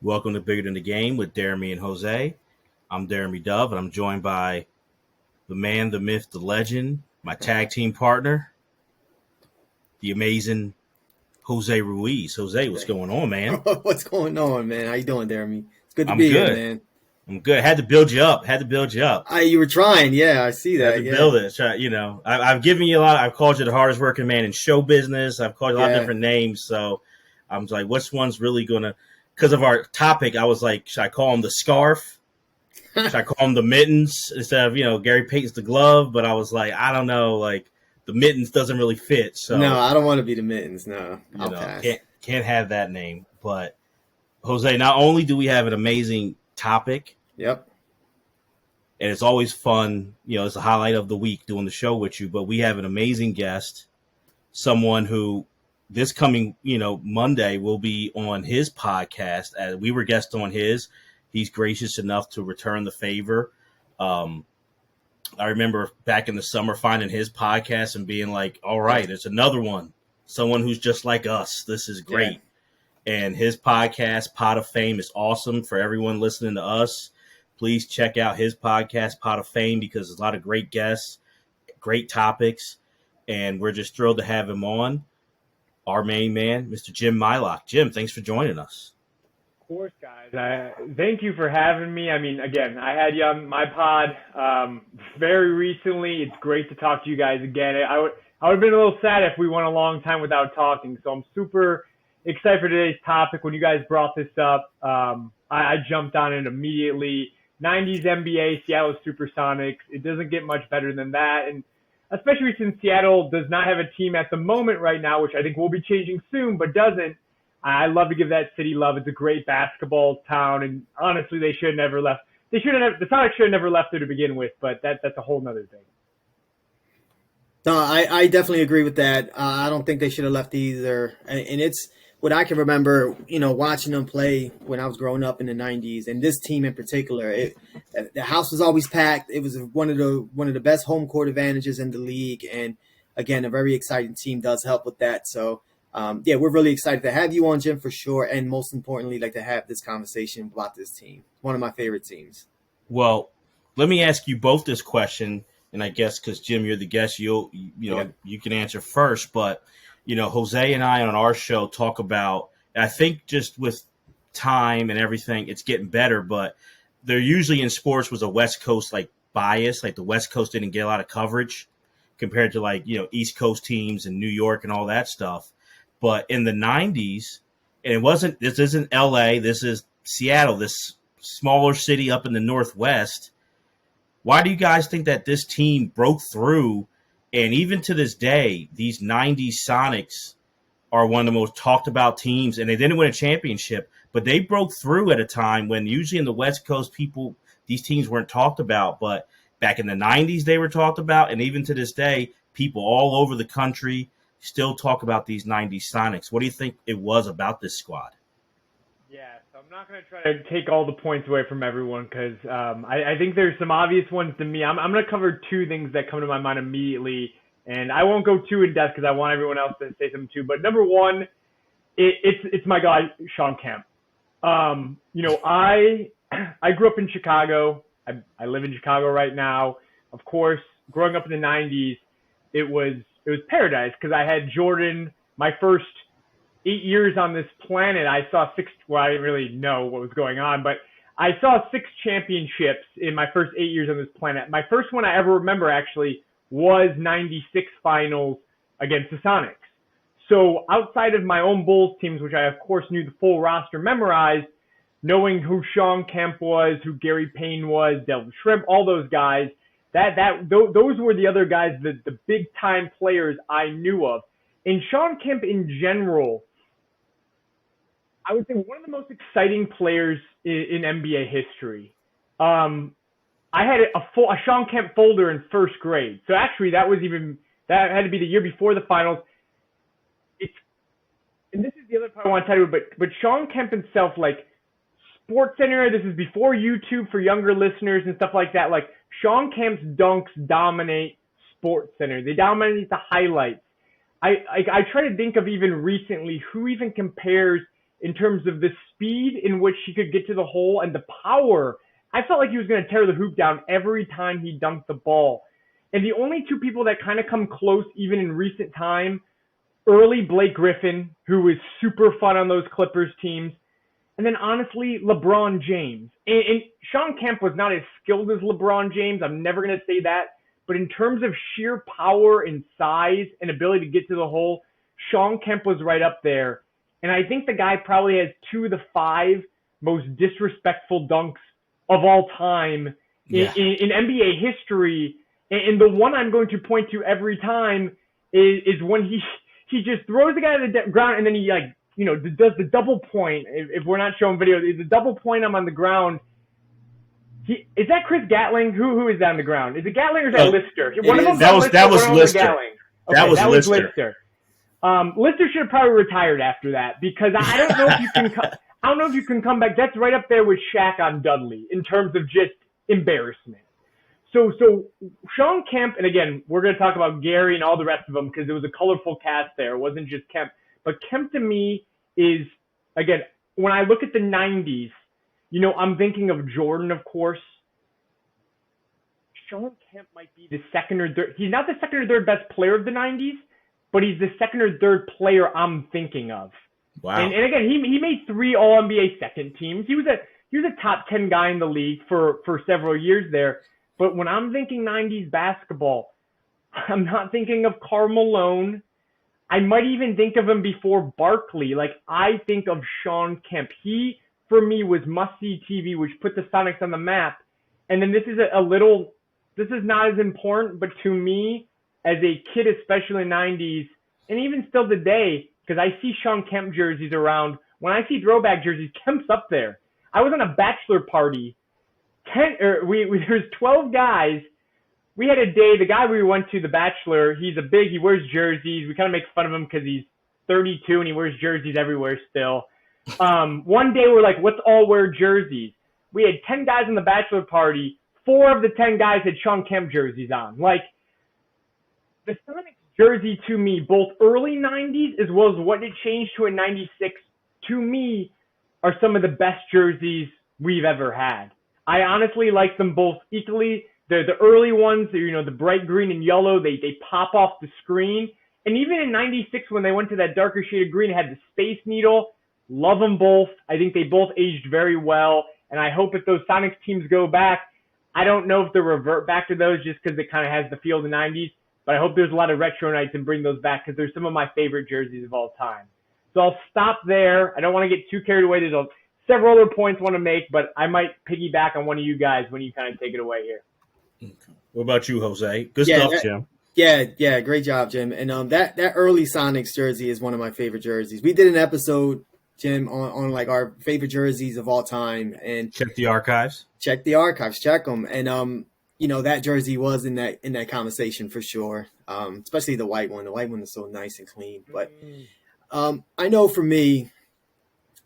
Welcome to Bigger Than the Game with Jeremy and Jose. I'm Jeremy Dove, and I'm joined by the man, the myth, the legend, my tag team partner, the amazing Jose Ruiz. Jose, what's going on, man? What's going on, man? How you doing, Jeremy? It's good to I'm be good. here, man. I'm good. Had to build you up. You were trying, yeah. I see that. Had to build it. I've given you a lot. I've called you the hardest working man in show business. I've called you a lot of different names. So I'm like, which one's really gonna? Because of our topic, I was like, should I call him the scarf? Should I call him the mittens instead of Gary Payton's the glove? But I was like, I don't know, like the mittens doesn't really fit. So no, I don't want to be the mittens. No, I'll pass. Can't have that name. But Jose, not only do we have an amazing topic, yep, and it's always fun, it's a highlight of the week doing the show with you. But we have an amazing guest, someone who this coming Monday will be on his podcast. As we were guests on his. He's gracious enough to return the favor. I remember back in the summer finding his podcast and being like, all right, it's another one. Someone who's just like us. This is great. Yeah. And his podcast, Pot of Fame, is awesome for everyone listening to us. Please check out his podcast, Pot of Fame, because there's a lot of great guests, great topics, and we're just thrilled to have him on. Our main man, Mr. Jim Miloch. Jim, thanks for joining us. Of course, guys. Thank you for having me. I mean, again, I had you on my pod very recently. It's great to talk to you guys again. I would have been a little sad if we went a long time without talking. So I'm super excited for today's topic. When you guys brought this up, I jumped on it immediately. 90's NBA, Seattle SuperSonics. It doesn't get much better than that. And especially since Seattle does not have a team at the moment right now, which I think will be changing soon, but doesn't. I love to give that city love. It's a great basketball town, and honestly, they should have never left. The Sonics should have never left there to begin with, but that's a whole nother thing. No, I definitely agree with that. I don't think they should have left either. And it's what I can remember, watching them play when I was growing up in the 90s, and this team in particular. The house was always packed. It was one of the best home court advantages in the league, and again, a very exciting team does help with that. So. We're really excited to have you on, Jim, for sure. And most importantly, like to have this conversation about this team. One of my favorite teams. Well, let me ask you both this question. And I guess because, Jim, you're the guest, you can answer first. But, Jose and I on our show talk about, I think just with time and everything, it's getting better. But there usually in sports was a West Coast bias. Like the West Coast didn't get a lot of coverage compared to East Coast teams and New York and all that stuff. But in the 90s, and this isn't LA, this is Seattle, this smaller city up in the Northwest. Why do you guys think that this team broke through? And even to this day, these 90s Sonics are one of the most talked about teams, and they didn't win a championship, but they broke through at a time when usually in the West Coast these teams weren't talked about. But back in the 90s, they were talked about. And even to this day, people all over the country still talk about these 90s Sonics. What do you think it was about this squad? Yeah, so I'm not going to try to take all the points away from everyone because I think there's some obvious ones to me. I'm going to cover two things that come to my mind immediately, and I won't go too in depth because I want everyone else to say something too. But number one, it's my guy, Sean Kemp. I grew up in Chicago. I live in Chicago right now. Of course, growing up in the 90s, it was paradise because I had Jordan. My first 8 years on this planet, I saw I didn't really know what was going on, but I saw 6 championships in my first 8 years on this planet. My first one I ever remember actually was 96 finals against the Sonics. So outside of my own Bulls teams, which I of course knew the full roster memorized, knowing who Sean Kemp was, who Gary Payton was, Delvin Shrimp, all those guys, those were the other guys, the big time players I knew of. And Sean Kemp in general, I would say one of the most exciting players in NBA history. I had a Sean Kemp folder in first grade. So actually that had to be the year before the finals. And this is the other part I want to tell you, but Sean Kemp himself, SportsCenter, this is before YouTube for younger listeners and stuff like that. Sean Kemp's dunks dominate SportsCenter. They dominate the highlights. I try to think of even recently who even compares in terms of the speed in which he could get to the hole and the power. I felt like he was going to tear the hoop down every time he dunked the ball. And the only two people that kind of come close, even in recent time, early Blake Griffin, who was super fun on those Clippers teams, and then honestly, LeBron James. And Sean Kemp was not as skilled as LeBron James. I'm never going to say that. But in terms of sheer power and size and ability to get to the hole, Sean Kemp was right up there. And I think the guy probably has 2 of the 5 most disrespectful dunks of all time in NBA history. And the one I'm going to point to every time is when he just throws the guy to the ground and then he does the double point. If we're not showing video, the double point. I'm on the ground. Is that Chris Gatling? Who is that on the ground? Is it Gatling or is that Lister? One of them. That was Lister. That was Lister. Lister should have probably retired after that because I don't know if you can. I don't know if you can come back. That's right up there with Shaq on Dudley in terms of just embarrassment. So Sean Kemp, and again, we're going to talk about Gary and all the rest of them because it was a colorful cast there. It wasn't just Kemp. But Kemp to me is, again, when I look at the 90's, I'm thinking of Jordan, of course. Sean Kemp might be the second or third. He's not the second or third best player of the 90's, but he's the second or third player I'm thinking of. Wow. And again, he made 3 All-NBA second teams. He was a top 10 guy in the league for several years there. But when I'm thinking 90's basketball, I'm not thinking of Karl Malone. I might even think of him before Barkley. Like, I think of Sean Kemp. He, for me, was must-see TV, which put the Sonics on the map. And then this is this is not as important, but to me, as a kid, especially in the 90's, and even still today, because I see Sean Kemp jerseys around. When I see throwback jerseys, Kemp's up there. I was on a bachelor party. There's 12 guys. We had a day, the guy we went to, the Bachelor, he wears jerseys. We kind of make fun of him because he's 32 and he wears jerseys everywhere still. One day we're like, let's all wear jerseys. We had 10 guys in the Bachelor party. 4 of the 10 guys had Sean Kemp jerseys on. Like, the Sonics jersey to me, both early 90's as well as what it changed to in 96, to me, are some of the best jerseys we've ever had. I honestly like them both equally. The early ones, the bright green and yellow, they pop off the screen. And even in 96, when they went to that darker shade of green, it had the Space Needle. Love them both. I think they both aged very well. And I hope if those Sonics teams go back, I don't know if they'll revert back to those just because it kind of has the feel of the 90's. But I hope there's a lot of retro nights and bring those back because they're some of my favorite jerseys of all time. So I'll stop there. I don't want to get too carried away. There's several other points I want to make, but I might piggyback on one of you guys when you kind of take it away here. Okay. What about you, Jose? Good stuff, Jim. Yeah, great job, Jim. And that early Sonics jersey is one of my favorite jerseys. We did an episode, Jim, on like our favorite jerseys of all time, and check the archives. Check them, and that jersey was in that conversation for sure. Especially the white one. The white one is so nice and clean. But I know for me,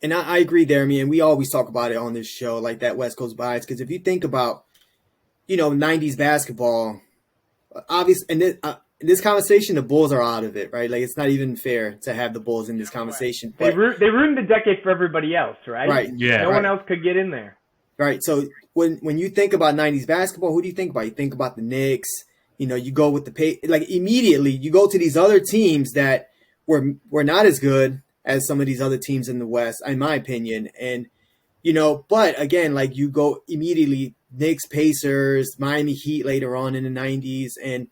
and I agree there. I mean, and we always talk about it on this show, like that West Coast bias, because if you think about 90's basketball, obviously, and in this conversation, the Bulls are out of it, right? Like, it's not even fair to have the Bulls in this conversation. Right. They ruined the decade for everybody else, right? Right. Yeah. No one else could get in there. Right. So when you think about 90's basketball, who do you think about? You think about the Knicks. You go with immediately you go to these other teams that were not as good as some of these other teams in the West, in my opinion. And but again, like, you go immediately Knicks, Pacers, Miami Heat later on in the 90's, and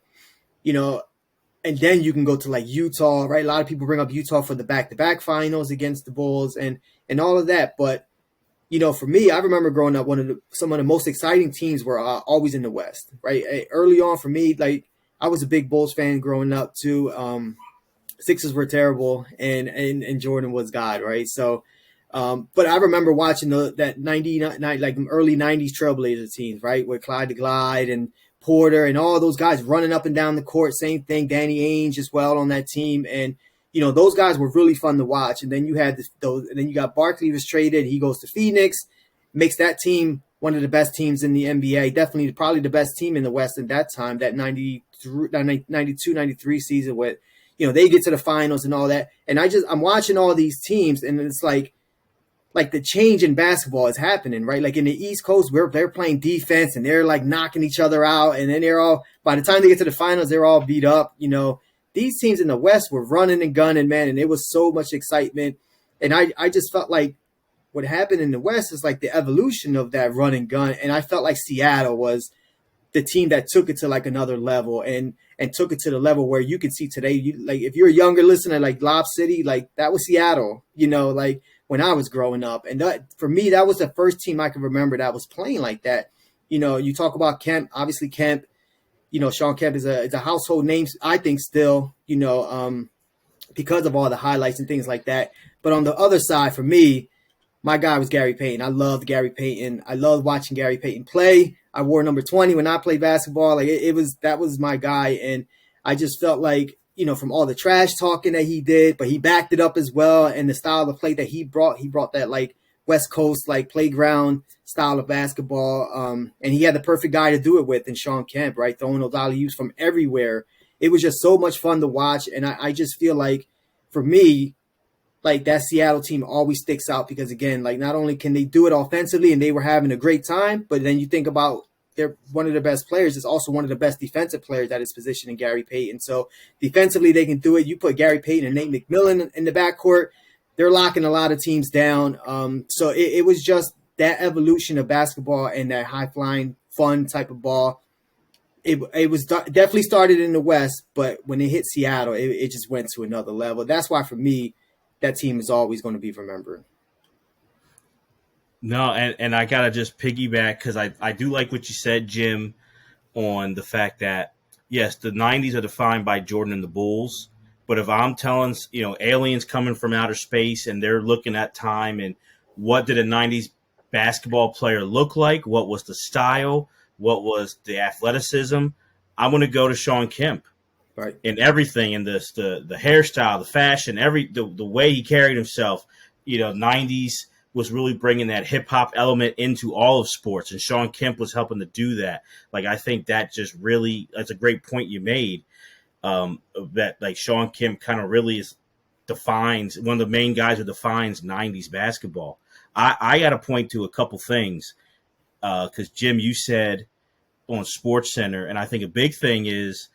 and then you can go to like Utah, right? A lot of people bring up Utah for the back-to-back finals against the Bulls and all of that. But for me, I remember growing up, some of the most exciting teams were always in the West, right? Early on for me, like, I was a big Bulls fan growing up too. Sixers were terrible, and Jordan was God, right? So. But I remember watching that 99, like early 90's Trailblazer teams, right? With Clyde the Glide and Porter and all those guys running up and down the court. Same thing, Danny Ainge as well on that team. And, those guys were really fun to watch. And then you had and then you got Barkley was traded. He goes to Phoenix, makes that team one of the best teams in the NBA. Definitely probably the best team in the West at that time, that 92, 93 season with, they get to the finals and all that. And I'm watching all these teams, and it's like, like the change in basketball is happening, right? Like in the East Coast, they're playing defense and they're like knocking each other out, and then they're all, by the time they get to the finals, they're all beat up. These teams in the West were running and gunning, man, and it was so much excitement. And I just felt like what happened in the West is like the evolution of that run and gun, and I felt like Seattle was the team that took it to like another level and took it to the level where you can see today, like if you're a younger listener, like Lob City, like that was Seattle, like when I was growing up. And that, for me, that was the first team I can remember that was playing like that. You talk about Kemp, obviously Kemp, Sean Kemp is a household name, I think still, because of all the highlights and things like that. But on the other side, for me, my guy was Gary Payton. I loved Gary Payton. I loved watching Gary Payton play. I wore number 20 when I played basketball. Like that was my guy. And I just felt like, from all the trash talking that he did, but he backed it up as well. And the style of play that he brought that like West Coast, like playground style of basketball. And he had the perfect guy to do it with in Sean Kemp, right? Throwing those alley-oops from everywhere. It was just so much fun to watch. And I just feel like, for me, like that Seattle team always sticks out because, again, like not only can they do it offensively and they were having a great time, but then you think about they're one of the best players. Is also one of the best defensive players at his position in Gary Payton. So defensively, they can do it. You put Gary Payton and Nate McMillan in the backcourt, they're locking a lot of teams down. So it was just that evolution of basketball and that high-flying, fun type of ball. It was definitely started in the West, but when it hit Seattle, it just went to another level. That's why, for me, that team is always going to be remembered. No, and I got to just piggyback because I do like what you said, Jim, on the fact that, yes, the 90s are defined by Jordan and the Bulls. But if I'm telling, aliens coming from outer space and they're looking at time and what did a 90s basketball player look like, what was the style, what was the athleticism, I'm going to go to Sean Kemp. Right. In everything, in the hairstyle, the fashion, the way he carried himself, 90s was really bringing that hip hop element into all of sports, and Sean Kemp was helping to do that. Like, I think that just really, that's a great point you made. That like Sean Kemp kind of really defines one of the main guys who defines 90s basketball. I got to point to a couple things because Jim, you said on Sports Center, and I think a big thing is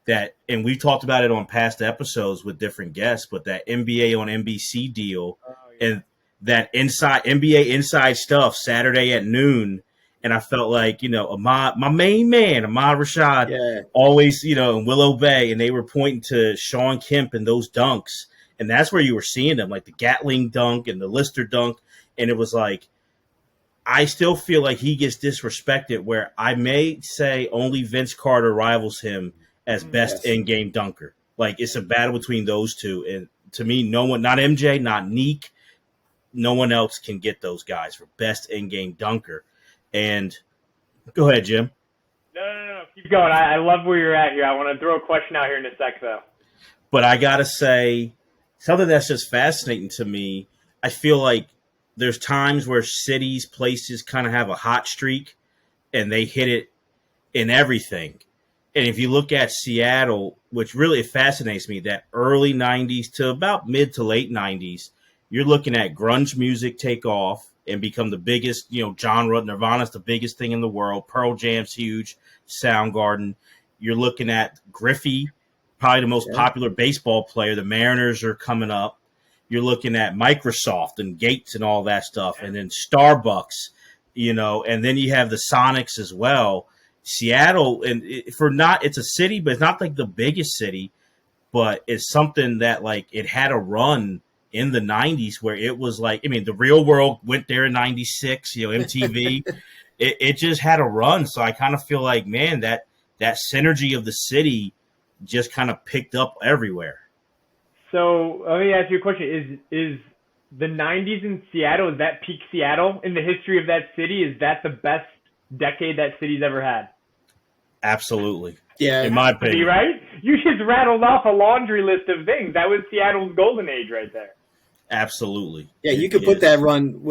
that, and we've talked about it on past episodes with different guests, but that NBA on NBC deal and that NBA inside stuff Saturday at noon. And I felt like, my main man, Ahmad Rashad, always, in Willow Bay, and they were pointing to Sean Kemp and those dunks. And that's where you were seeing them, like the Gatling dunk and the Lister dunk. And it was like, I still feel like he gets disrespected, where I may say only Vince Carter rivals him as best in-game dunker. Like, it's a battle between those two. And to me, no one, not MJ, not Neek, no one else can get those guys for best in-game dunker. And go ahead, Jim. No. Keep going. I love where you're at here. I want to throw a question out here in a sec, though. But I got to say, something that's just fascinating to me, I feel like there's times where cities, places kind of have a hot streak and they hit it in everything. And if you look at Seattle, which really fascinates me, that early 90s to about mid to late 90s, you're looking at grunge music take off and become the biggest, genre. Nirvana's the biggest thing in the world. Pearl Jam's huge. Soundgarden. You're looking at Griffey, probably the most popular baseball player. The Mariners are coming up. You're looking at Microsoft and Gates and all that stuff. And then Starbucks, and then you have the Sonics as well. Seattle, and it's a city, but it's not like the biggest city, but it's something that like it had a run in the 90s where it was like, the Real World went there in 96, MTV. it just had a run. So I kind of feel like, man, that synergy of the city just kind of picked up everywhere. So let me ask you a question. Is the 90s in Seattle, is that peak Seattle in the history of that city? Is that the best decade that city's ever had? Absolutely. Yeah. In my opinion. Right? You just rattled off a laundry list of things. That was Seattle's golden age right there. Absolutely. Yeah, you could put that run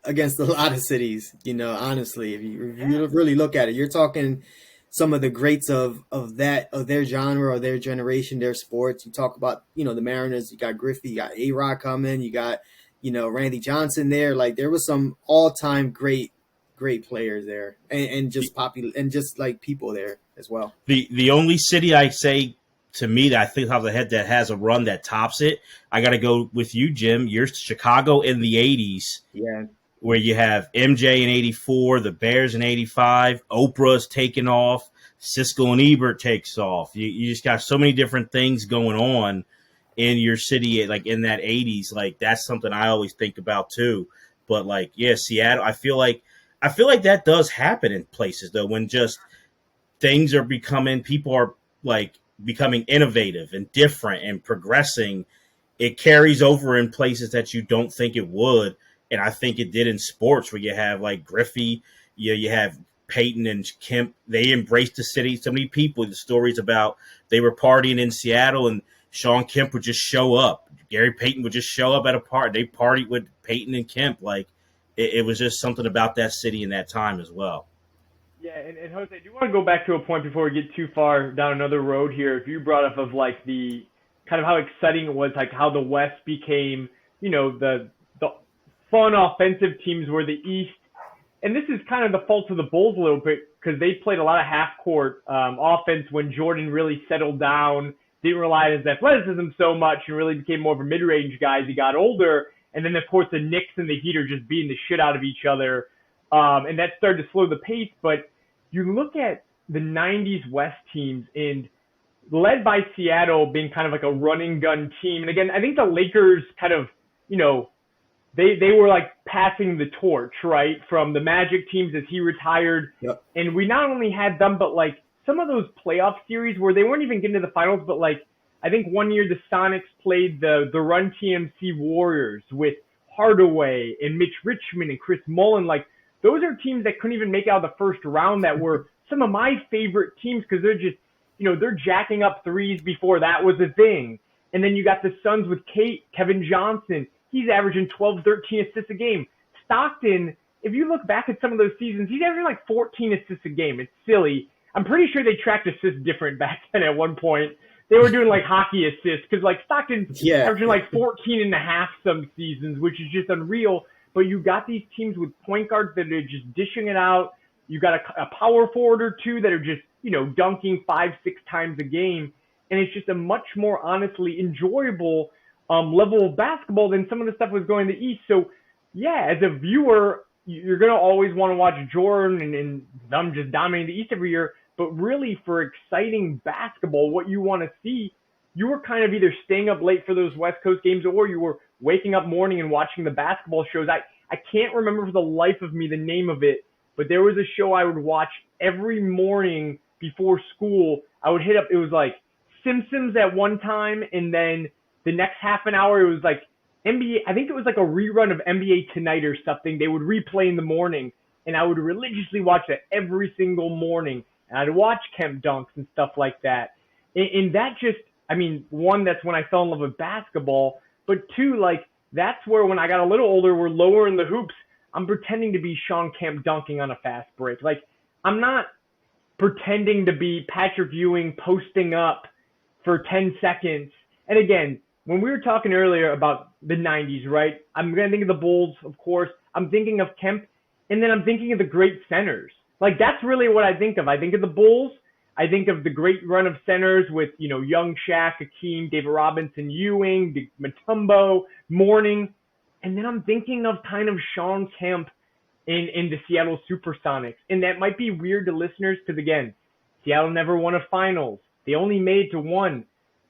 against a lot of cities, honestly. If you really look at it, you're talking some of the greats of their genre or their generation, their sports. You talk about, the Mariners, you got Griffey, you got A-Rod coming, you got, Randy Johnson there. Like there was some all-time great players there, and just popular and just like people there as well. The only city I say to me that I think off the head that has a run that tops it, I got to go with you, Jim. You're Chicago in the '80s, Yeah, where you have MJ in '84, the Bears in '85, Oprah's taking off, Siskel and Ebert takes off. You just got so many different things going on in your city, like in that '80s. Like that's something I always think about too. But like, yeah, Seattle. I feel like that does happen in places though, when just things are becoming, people are like becoming innovative and different and progressing. It carries over in places that you don't think it would. And I think it did in sports, where you have like Griffey, you have Peyton and Kemp. They embraced the city. So many people, the stories about they were partying in Seattle and Sean Kemp would just show up. Gary Payton would just show up at a party. They partied with Peyton and Kemp. Like it was just something about that city in that time as well. Yeah, and Jose, I do want to go back to a point before we get too far down another road here. If you brought up of like the kind of how exciting it was, like how the West became, the fun offensive teams were the East. And this is kind of the fault of the Bulls a little bit, because they played a lot of half-court offense when Jordan really settled down, didn't rely on his athleticism so much, and really became more of a mid-range guy as he got older. And then, of course, the Knicks and the Heat are just beating the shit out of each other. And that started to slow the pace. But you look at the 90s West teams, and led by Seattle being kind of like a running gun team. And again, I think the Lakers kind of, they were like passing the torch, right, from the Magic teams as he retired. Yep. And we not only had them, but like some of those playoff series where they weren't even getting to the finals, but like I think one year the Sonics played the Run TMC Warriors with Hardaway and Mitch Richmond and Chris Mullin. Like those are teams that couldn't even make out the first round, that were some of my favorite teams, because they're just, they're jacking up threes before that was a thing. And then you got the Suns with Kevin Johnson. He's averaging 12, 13 assists a game. Stockton, if you look back at some of those seasons, he's averaging like 14 assists a game. It's silly. I'm pretty sure they tracked assists different back then at one point. They were doing like hockey assists, because like Stockton's averaging like 14 and a half some seasons, which is just unreal. But you got these teams with point guards that are just dishing it out. You got a power forward or two that are just, dunking 5-6 times a game. And it's just a much more honestly enjoyable level of basketball than some of the stuff was going to the East. So, yeah, as a viewer, you're going to always want to watch Jordan and them just dominating the East every year. But really, for exciting basketball, what you want to see, you were kind of either staying up late for those West Coast games, or you were waking up morning and watching the basketball shows. I can't remember for the life of me the name of it, but there was a show I would watch every morning before school. I would hit up, it was like Simpsons at one time, and then the next half an hour it was like NBA. I think it was like a rerun of NBA Tonight or something. They would replay in the morning, and I would religiously watch that every single morning. And I'd watch Kemp dunks and stuff like that. And that just, one, that's when I fell in love with basketball. But two, like, that's where when I got a little older, we're lowering the hoops. I'm pretending to be Sean Kemp dunking on a fast break. Like, I'm not pretending to be Patrick Ewing posting up for 10 seconds. And again, when we were talking earlier about the 90s, right, I'm going to think of the Bulls, of course. I'm thinking of Kemp, and then I'm thinking of the great centers. Like, that's really what I think of. I think of the Bulls. I think of the great run of centers with, young Shaq, Hakeem, David Robinson, Ewing, Mutombo, Mourning. And then I'm thinking of kind of Sean Kemp in the Seattle SuperSonics. And that might be weird to listeners because, again, Seattle never won a finals. They only made it to one.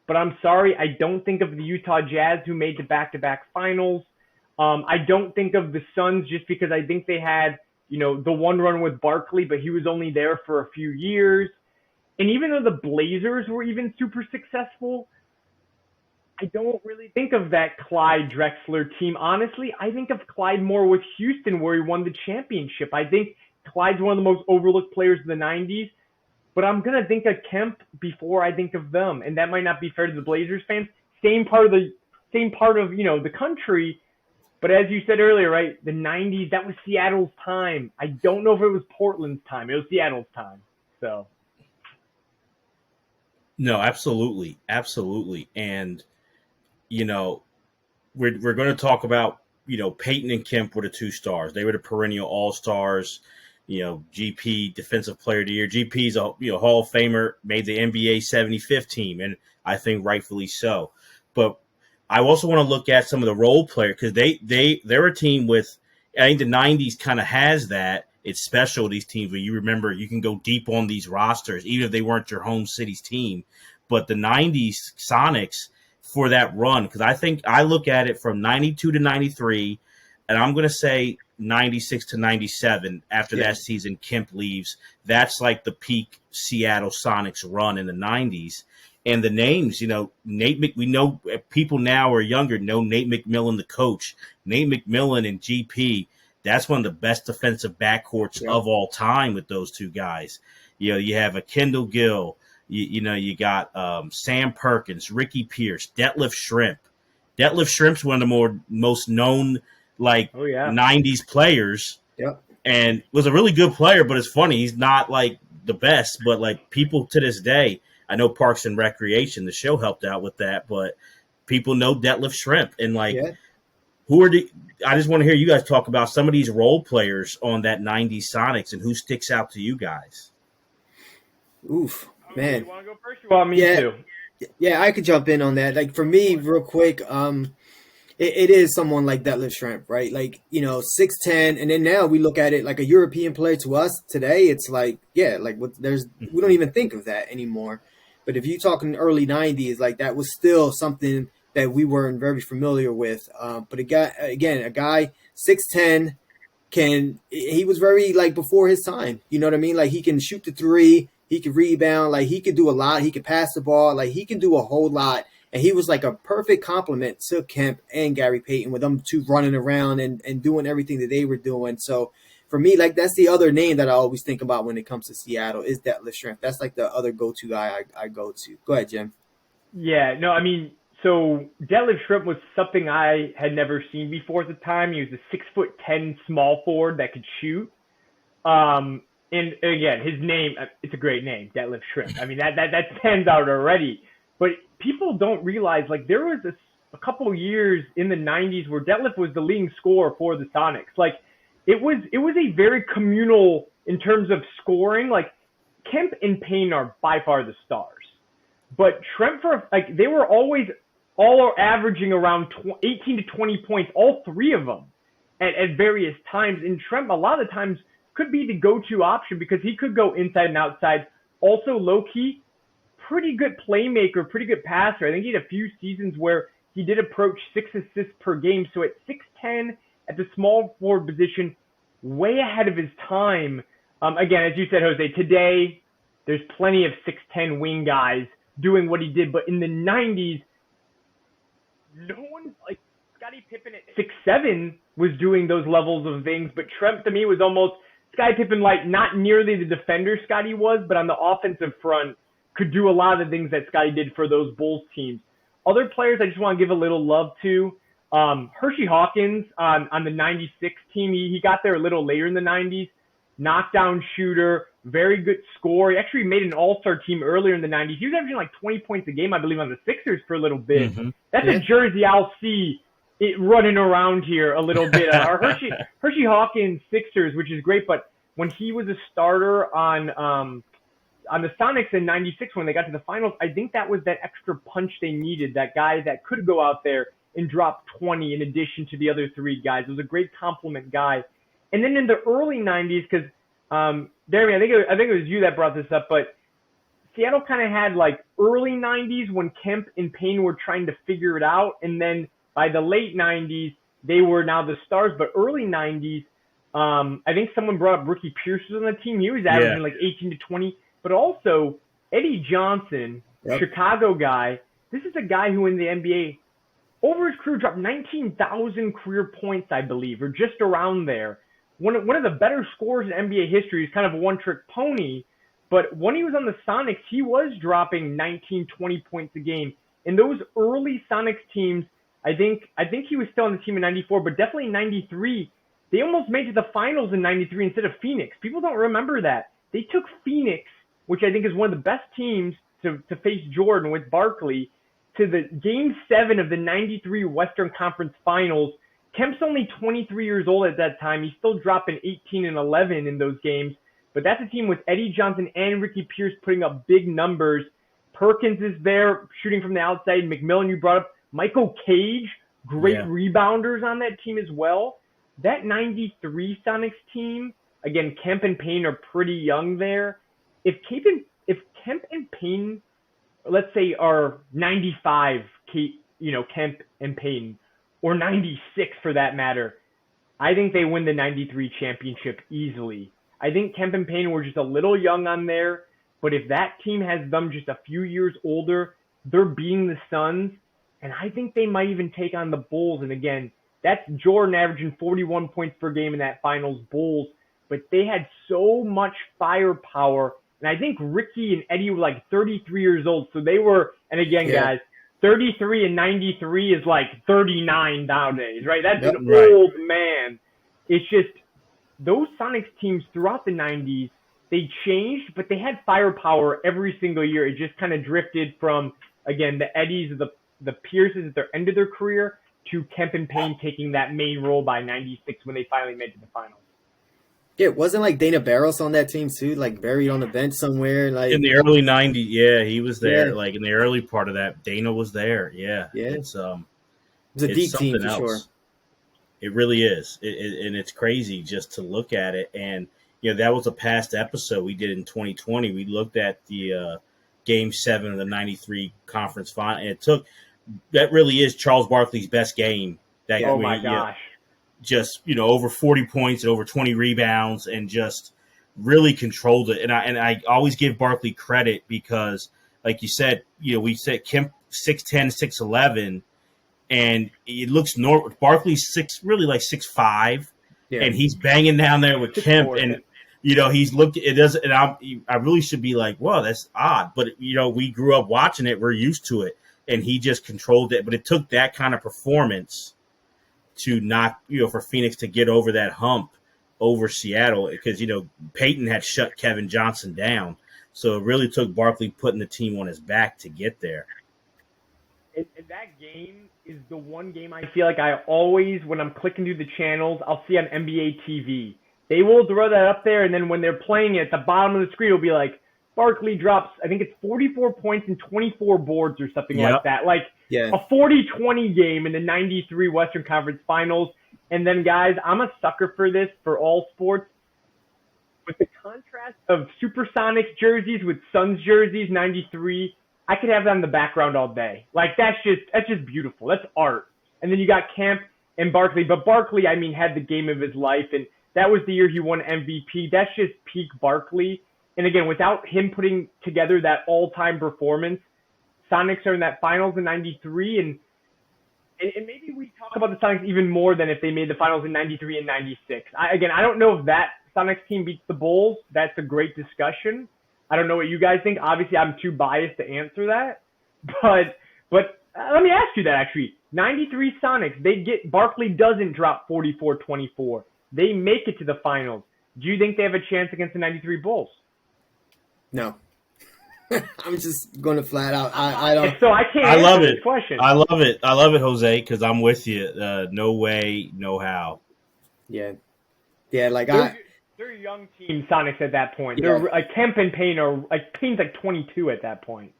But I'm sorry, I don't think of the Utah Jazz, who made the back-to-back finals. I don't think of the Suns, just because I think they had, the one run with Barkley, but he was only there for a few years. And even though the Blazers were even super successful, I don't really think of that Clyde Drexler team. Honestly, I think of Clyde more with Houston, where he won the championship. I think Clyde's one of the most overlooked players of the 90s. But I'm going to think of Kemp before I think of them. And that might not be fair to the Blazers fans. Same part of, the country. But as you said earlier, right, the 90s, that was Seattle's time. I don't know if it was Portland's time. It was Seattle's time. So. No, absolutely. Absolutely. And, we're going to talk about Peyton and Kemp were the two stars. They were the perennial all-stars. GP Defensive Player of the Year. GP's a Hall of Famer, made the NBA 75th team, and I think rightfully so. But I also want to look at some of the role players because they're a team with. I think the 90s kind of has that. It's special, these teams, where you remember you can go deep on these rosters, even if they weren't your home city's team. But the 90s Sonics for that run, because I think I look at it from 92 to 93, and I'm going to say 96 to 97 after that season Kemp leaves. That's like the peak Seattle Sonics run in the 90s. And the names, we know people now are younger know Nate McMillan, the coach. Nate McMillan and GP, that's one of the best defensive backcourts of all time with those two guys. You have a Kendall Gill, you got Sam Perkins, Ricky Pierce, Detlef Schrempf. Detlef Schrempf's one of the most known 90s players. Yep. And was a really good player, but it's funny, he's not like the best, but like people to this day, I know Parks and Recreation, the show helped out with that, but people know Detlef Schrempf. And I just want to hear you guys talk about some of these role players on that 90s Sonics and who sticks out to you guys. Oof, man. You want to go first? You want me to? Yeah, I could jump in on that. Like for me, real quick, it is someone like Detlef Schrempf, right? 6'10", and then now we look at it like a European player to us today. It's we don't even think of that anymore. But if you're talking early 90s, that was still something that we weren't very familiar with. But a guy 6'10", he was very before his time. You know what I mean? He can shoot the three, he can rebound, he could do a lot. He could pass the ball, he can do a whole lot. And he was a perfect complement to Kemp and Gary Payton, with them two running around and doing everything that they were doing. So for me, that's the other name that I always think about when it comes to Seattle is Detlef Schrempf. That's the other go-to guy I go to. Go ahead, Jim. Yeah, no, I mean, so Detlef Schrempf was something I had never seen before at the time. He was a 6'10" small forward that could shoot. And again, his name, it's a great name, Detlef Schrempf. I mean, that stands out already. But people don't realize, there was a couple of years in the 90s where Detlef was the leading scorer for the Sonics. It was a very communal in terms of scoring. Kemp and Payne are by far the stars. But Schrempf, they were always all averaging around 18 to 20 points, all three of them at various times. And Schrempf, a lot of the times, could be the go-to option because he could go inside and outside. Also, low-key, pretty good playmaker, pretty good passer. I think he had a few seasons where he did approach 6 assists per game. So at 6'10", at the small forward position, way ahead of his time. Again, as you said, Jose, today there's plenty of 6'10" wing guys doing what he did. But in the 90s, no one, Scottie Pippen at 6'7" was doing those levels of things. But Schrempf, to me, was almost Scottie Pippen, not nearly the defender Scottie was, but on the offensive front, could do a lot of the things that Scottie did for those Bulls teams. Other players I just want to give a little love to. Hershey Hawkins on the 96 team. He got there a little later in the 90s. Knockdown shooter, very good scorer. He actually made an all-star team earlier in the 90s. He was averaging 20 points a game, I believe, on the Sixers for a little bit. Mm-hmm. That's a jersey I'll see it running around here a little bit. Hershey Hawkins Sixers, which is great, but when he was a starter on the Sonics in 96 when they got to the finals, I think that was that extra punch they needed, that guy that could go out there and drop 20 in addition to the other three guys. It was a great compliment guy. And then in the early 90s, because, Jeremy, I think it was you that brought this up, but Seattle kind of had early 90s when Kemp and Payne were trying to figure it out. And then by the late 90s, they were now the stars. But early 90s, I think someone brought up Ricky Pierce was on the team. He was averaging 18 to 20. But also, Eddie Johnson, Chicago guy, this is a guy who in the NBA, over his career, dropped 19,000 career points, I believe, or just around there. One of the better scorers in NBA history. He's kind of a one-trick pony. But when he was on the Sonics, he was dropping 19, 20 points a game. In those early Sonics teams, I think he was still on the team in 94, but definitely in 93, they almost made it to the finals in 93 instead of Phoenix. People don't remember that. They took Phoenix, which I think is one of the best teams to face Jordan with Barkley, to the Game 7 of the 93 Western Conference Finals. Kemp's only 23 years old at that time. He's still dropping 18 and 11 in those games. But that's a team with Eddie Johnson and Ricky Pierce putting up big numbers. Perkins is there shooting from the outside. McMillan, you brought up. Michael Cage, great rebounders on that team as well. That 93 Sonics team, again, Kemp and Payne are pretty young there. If Kemp and Payne, let's say, are 95, Kemp and Payne, or 96 for that matter, I think they win the 93 championship easily. I think Kemp and Payne were just a little young on there, but if that team has them just a few years older, they're beating the Suns, and I think they might even take on the Bulls. And again, that's Jordan averaging 41 points per game in that finals Bulls, but they had so much firepower. And I think Ricky and Eddie were like 33 years old. So they were, and again, guys, 33 and 93 is like 39 nowadays, right? That's an old man. It's just those Sonics teams throughout the 90s, they changed, but they had firepower every single year. It just kind of drifted from, again, the Eddies, the Pierces at their end of their career to Kemp and Payne taking that main role by 96 when they finally made it to the finals. Yeah, wasn't like Dana Barros on that team too, like buried on the bench somewhere, like in the early '90s. Yeah, he was there. Like in the early part of that, Dana was there. Yeah. It's a deep team for sure. It really is, and it's crazy just to look at it. And that was a past episode we did in 2020. We looked at the Game 7 of the '93 conference final, and that really is Charles Barkley's best game. Oh my gosh. Just over 40 points and over 20 rebounds, and just really controlled it. And I always give Barkley credit because, like you said, we said Kemp 6'10", 6'11", and it looks normal. Barkley's really like 6'5", and he's banging down there with Kemp, and he's looking. It doesn't, and I really should be like, well, that's odd, but we grew up watching it, we're used to it, and he just controlled it. But it took that kind of performance to not, for Phoenix to get over that hump over Seattle, because, Peyton had shut Kevin Johnson down. So it really took Barkley putting the team on his back to get there. And that game is the one game I feel like I always, when I'm clicking through the channels, I'll see on NBA TV. They will throw that up there, and then when they're playing it, at the bottom of the screen, it'll be like, Barkley drops, I think it's 44 points and 24 boards or something like that. Like a 40-20 game in the 93 Western Conference Finals. And then, guys, I'm a sucker for this for all sports. With the contrast of SuperSonics jerseys with Suns jerseys, 93, I could have that in the background all day. Like, that's just beautiful. That's art. And then you got Kemp and Barkley. But Barkley, had the game of his life. And that was the year he won MVP. That's just peak Barkley. And again, without him putting together that all-time performance, Sonics are in that finals in 93. And maybe we talk about the Sonics even more than if they made the finals in 93 and 96. I don't know if that Sonics team beats the Bulls. That's a great discussion. I don't know what you guys think. Obviously, I'm too biased to answer that. But let me ask you that, actually. 93 Sonics, Barkley doesn't drop 44-24. They make it to the finals. Do you think they have a chance against the 93 Bulls? No. I'm just going to flat out. I don't. So I can't I love answer it. this question. I love it. I love it, Jose, because I'm with you. No way, no how. Yeah. Yeah, like they're a young team, Sonics, at that point. They're like Kemp and Payne are like Payne's like 22 at that point.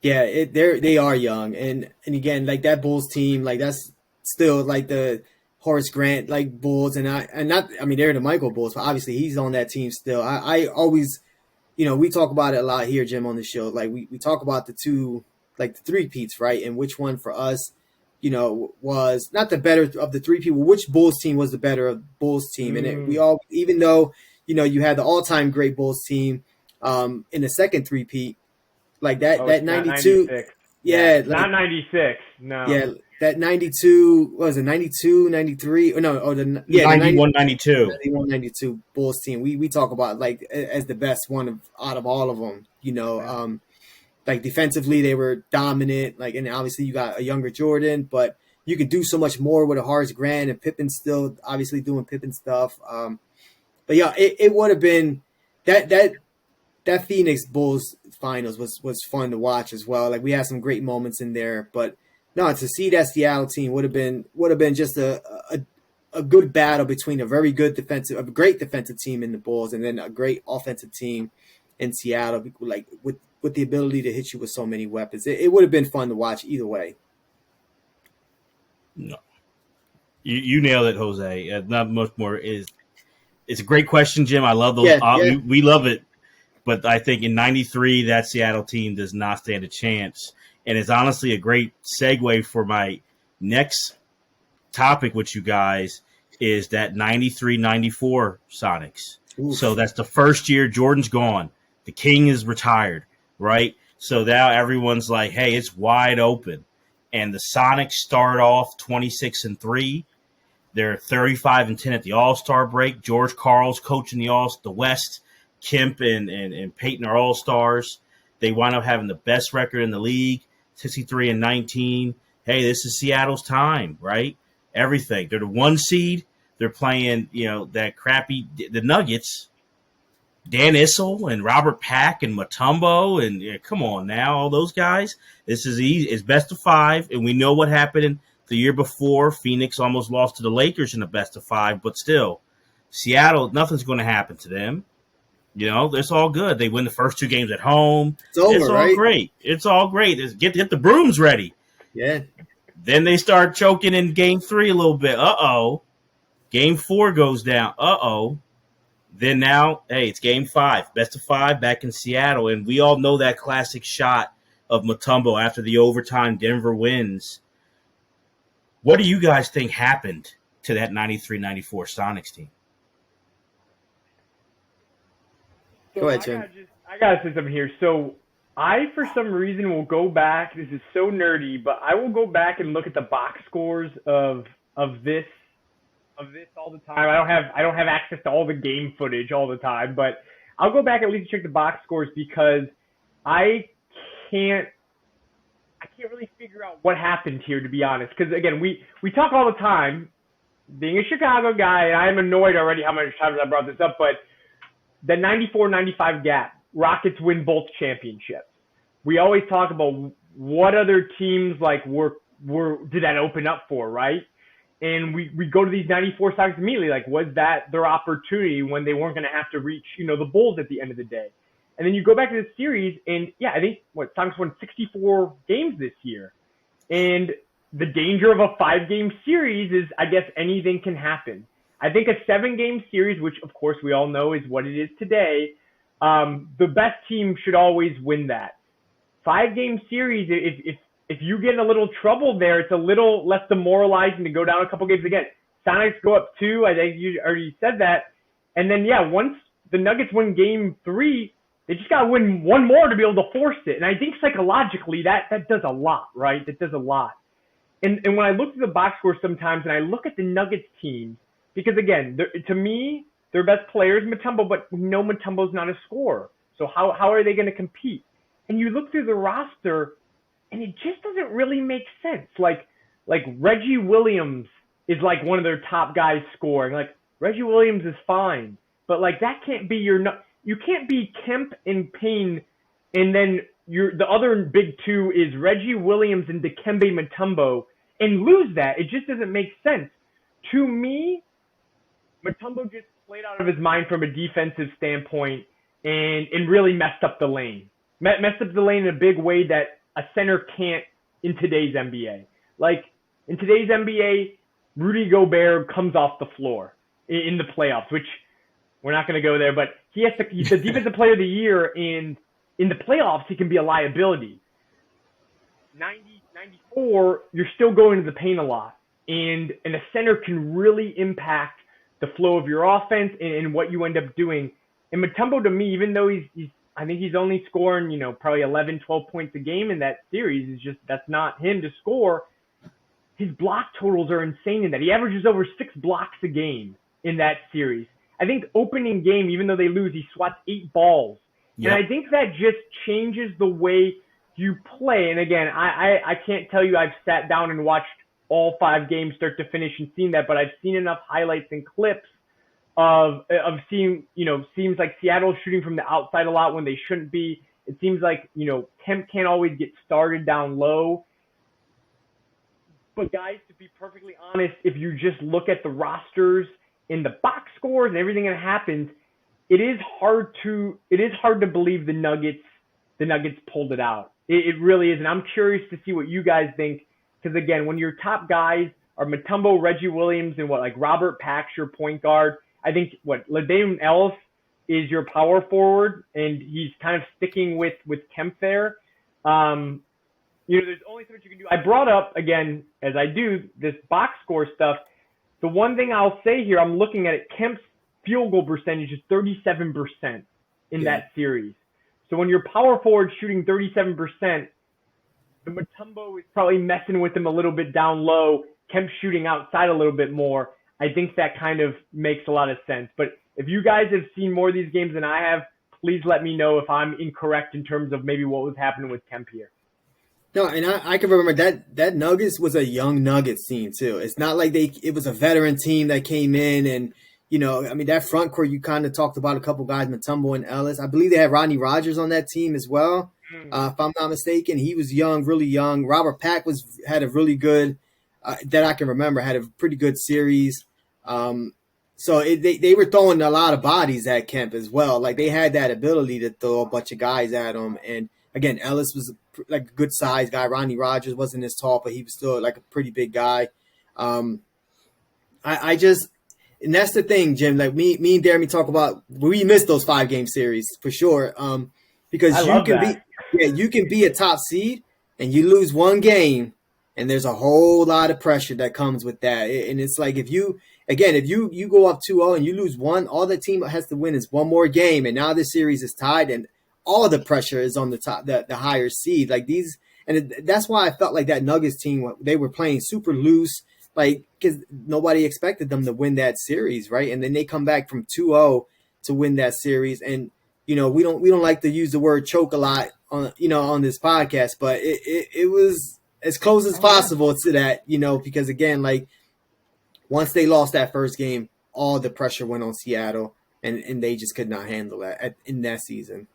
Yeah, they are young, and again, like that Bulls team, like that's still like the Horace Grant like Bulls, they're the Michael Bulls, but obviously he's on that team still. I always, we talk about it a lot here, Jim, on the show. Like we talk about the two, like the three-peats, right? And which one for us, was not the better of the three people. Which Bulls team was the better of Bulls team? And we all, even though you had the all-time great Bulls team, in the second three-peat, like that 92, 96. yeah, not 96, no, yeah. That 92, what was it, 92, 93? Or no, or the 91, 92. 91, 92 Bulls team. We talk about like as the best one out of all of them, like defensively they were dominant, like, and obviously you got a younger Jordan, but you could do so much more with a Horace Grant, and Pippen still obviously doing Pippen stuff. But yeah, it would have been that Phoenix Bulls finals was fun to watch as well. Like we had some great moments in there, but No, to see that Seattle team would have been just a good battle between a great defensive team in the Bulls, and then a great offensive team in Seattle, like with the ability to hit you with so many weapons. It would have been fun to watch either way. No, you nailed it, Jose. Not much more is. It's a great question, Jim. I love those. Yeah. We love it, but I think in '93 that Seattle team does not stand a chance, and it's honestly a great segue for my next topic with you guys is that 93-94 Sonics. Oof. So that's the first year Jordan's gone. The King is retired, right? So now everyone's like, hey, it's wide open. And the Sonics start off 26-3. They're 35-10 at the All-Star break. George Karl's coaching the West. Kemp and Peyton are All-Stars. They wind up having the best record in the league, 63-19. Hey, this is Seattle's time, right? Everything. They're the 1 seed. They're playing, that crappy the Nuggets. Dan Issel and Robert Pack and Mutombo and come on now, all those guys. This is easy. It's best of 5, and we know what happened the year before. Phoenix almost lost to the Lakers in the best of 5, but still, Seattle, nothing's going to happen to them. It's all good. They win the first 2 games at home. It's over, it's all right? great. It's all great. Get the brooms ready. Yeah. Then they start choking in game 3 a little bit. Uh-oh. Game 4 goes down. Uh-oh. Then now, hey, it's game 5. Best of 5 back in Seattle. And we all know that classic shot of Mutombo after the overtime Denver wins. What do you guys think happened to that 93-94 Sonics team? Go ahead, Jim. I got to say something here. So I, for some reason, will go back. This is so nerdy, but I will go back and look at the box scores of this all the time. I don't have access to all the game footage all the time, but I'll go back at least check the box scores because I can't really figure out what happened here, to be honest. Because again, we talk all the time. Being a Chicago guy, and I'm annoyed already how many times I brought this up, but the 94-95 gap, Rockets win both championships. We always talk about what other teams did that open up for, right? And we go to these 94 Sonics immediately, like, was that their opportunity when they weren't going to have to reach, the Bulls at the end of the day? And then you go back to this series, and yeah, I think Sonics won 64 games this year. And the danger of a 5-game series is, I guess, anything can happen. I think a 7-game series, which of course we all know is what it is today, the best team should always win that. 5-game series, if you get in a little trouble there, it's a little less demoralizing to go down a couple games again. Sonics go up 2. I think you already said that. And then, yeah, once the Nuggets win game 3, they just got to win one more to be able to force it. And I think psychologically that does a lot, right? That does a lot. And when I look at the box score sometimes and I look at the Nuggets team, because again, to me, their best player is Mutombo, but we know Mutombo's not a scorer. So how are they going to compete? And you look through the roster, and it just doesn't really make sense. Like Reggie Williams is like one of their top guys scoring. Like Reggie Williams is fine, but like that can't be you can't be Kemp and Payne, and then the other big 2 is Reggie Williams and Dikembe Mutombo, and lose that. It just doesn't make sense. To me, Mutombo just played out of his mind from a defensive standpoint and really messed up the lane. Messed up the lane in a big way that a center can't in today's NBA. Like, in today's NBA, Rudy Gobert comes off the floor in the playoffs, which we're not going to go there, but he's the defensive player of the year, and in the playoffs, he can be a liability. 94, you're still going to the paint a lot, and a center can really impact the flow of your offense and what you end up doing. And Mutombo, to me, even though I think he's only scoring, probably 11, 12 points a game in that series. That's not him to score. His block totals are insane in that. He averages over 6 blocks a game in that series. I think opening game, even though they lose, he swats 8 balls. Yep. And I think that just changes the way you play. And again, I can't tell you I've sat down and watched all 5 games start to finish and seen that, but I've seen enough highlights and clips of seeing, seems like Seattle's shooting from the outside a lot when they shouldn't be. It seems like, Kemp can't always get started down low. But guys, to be perfectly honest, if you just look at the rosters and the box scores and everything that happens, it is hard to believe the Nuggets pulled it out. It really is, and I'm curious to see what you guys think. Because again, when your top guys are Mutombo, Reggie Williams, and Robert Pax, your point guard, I think LaDainian Ellis is your power forward, and he's kind of sticking with Kemp there. There's only so much you can do. I brought up, again, as I do, this box score stuff. The one thing I'll say here, I'm looking at it, Kemp's field goal percentage is 37% in that series. So when your power forward shooting 37%, the Mutombo is probably messing with him a little bit down low. Kemp's shooting outside a little bit more. I think that kind of makes a lot of sense. But if you guys have seen more of these games than I have, please let me know if I'm incorrect in terms of maybe what was happening with Kemp here. No, and I can remember that Nuggets was a young Nuggets team too. It's not like it was a veteran team that came in and, that front court you kind of talked about a couple guys, Mutombo and Ellis. I believe they had Rodney Rogers on that team as well, if I'm not mistaken. He was young, really young. Robert Pack had a really good, that I can remember, had a pretty good series. So they were throwing a lot of bodies at Kemp as well. Like they had that ability to throw a bunch of guys at him. And again, Ellis was like a good size guy. Rodney Rogers wasn't as tall, but he was still like a pretty big guy. And that's the thing, Jim. Like me and Jeremy talk about, we missed those 5-game series for sure. Because you can be a top seed and you lose one game, and there's a whole lot of pressure that comes with that. And it's like if you go up 2-0 and you lose one, all the team has to win is one more game, and now this series is tied, and all the pressure is on the top, the higher seed. Like these, and that's why I felt like that Nuggets team, they were playing super loose, like because nobody expected them to win that series, right? And then they come back from 2-0 to win that series, and we don't like to use the word choke a lot on this podcast, but it was as close as possible to that, because again, like once they lost that first game, all the pressure went on Seattle, and they just could not handle that in that season.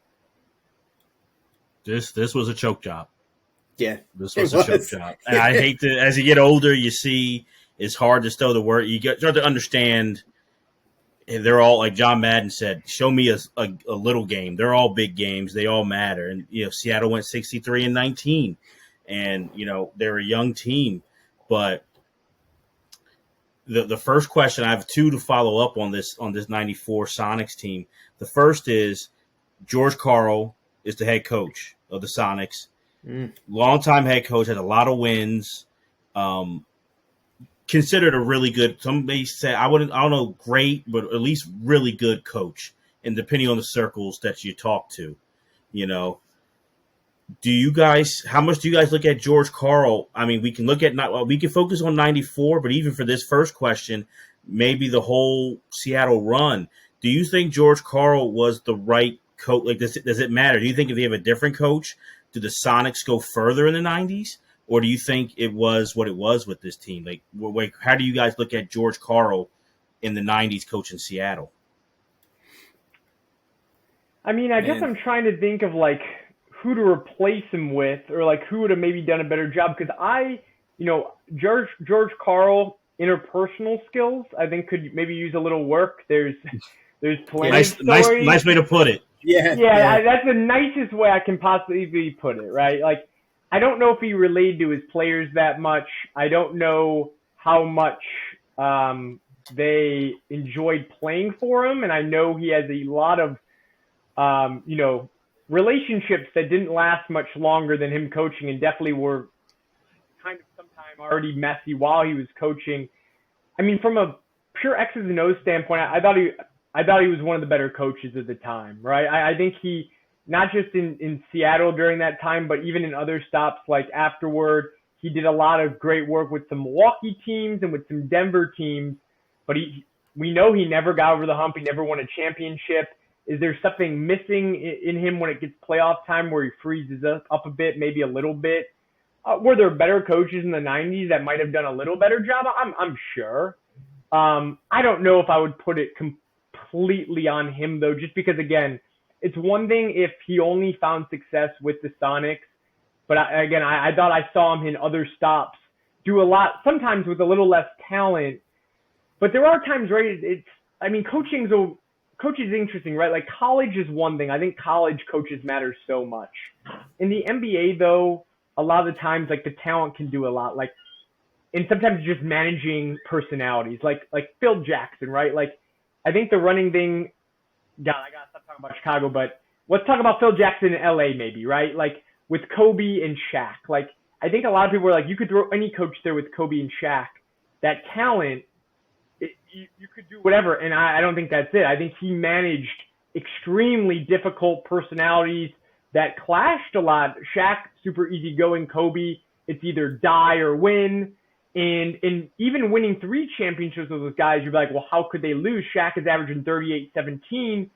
This was a choke job. Yeah, this was a choke job. And I hate to, as you get older, you see it's hard to stow the word. You start to understand. They're all, like John Madden said, show me a little game. They're all big games. They all matter. And Seattle went 63-19, and they're a young team. But the first question, I have two to follow up on this 94 Sonics team. The first is George Karl is the head coach of the Sonics. Longtime head coach, has a lot of wins. Considered a really good, somebody say, I don't know, great, but at least really good coach. And depending on the circles that you talk to, how much do you guys look at George Karl? I mean, we can focus on 94, but even for this first question, maybe the whole Seattle run. Do you think George Karl was the right coach? Like, does it matter? Do you think if they have a different coach, do the Sonics go further in the 90s? Or do you think it was what it was with this team? Like, how do you guys look at George Karl in the 90s coaching Seattle? I mean, I guess I'm trying to think of, like, who to replace him with, or, like, who would have maybe done a better job. Because George Karl, interpersonal skills, I think could maybe use a little work. There's plenty of stories. Nice way to put it. Yeah. That's the nicest way I can possibly put it, right? Like, I don't know if he related to his players that much. I don't know how much they enjoyed playing for him, and I know he has a lot of, relationships that didn't last much longer than him coaching, and definitely were kind of sometime already messy while he was coaching. I mean, from a pure X's and O's standpoint, I thought he was one of the better coaches at the time, right? I think he, not just in Seattle during that time, but even in other stops like afterward, he did a lot of great work with some Milwaukee teams and with some Denver teams. But we know he never got over the hump. He never won a championship. Is there something missing in him when it gets playoff time where he freezes up a bit, maybe a little bit? Were there better coaches in the 90s that might have done a little better job? I'm sure. I don't know if I would put it completely on him, though, just because, again, it's one thing if he only found success with the Sonics, but I thought I saw him in other stops do a lot, sometimes with a little less talent. But there are times, right? Coaching is interesting, right? Like college is one thing. I think college coaches matter so much. In the NBA, though, a lot of the times, like the talent can do a lot. Like, and sometimes just managing personalities, like Phil Jackson, right? Like, I think the running thing. God, I gotta stop talking about Chicago, but let's talk about Phil Jackson in LA, maybe, right? Like with Kobe and Shaq. Like, I think a lot of people are like, you could throw any coach there with Kobe and Shaq. That talent, you could do whatever, and I don't think that's it. I think he managed extremely difficult personalities that clashed a lot. Shaq, super easygoing. Kobe, it's either die or win. And even winning 3 championships with those guys, you'd be like, well, how could they lose? Shaq is averaging 38-17.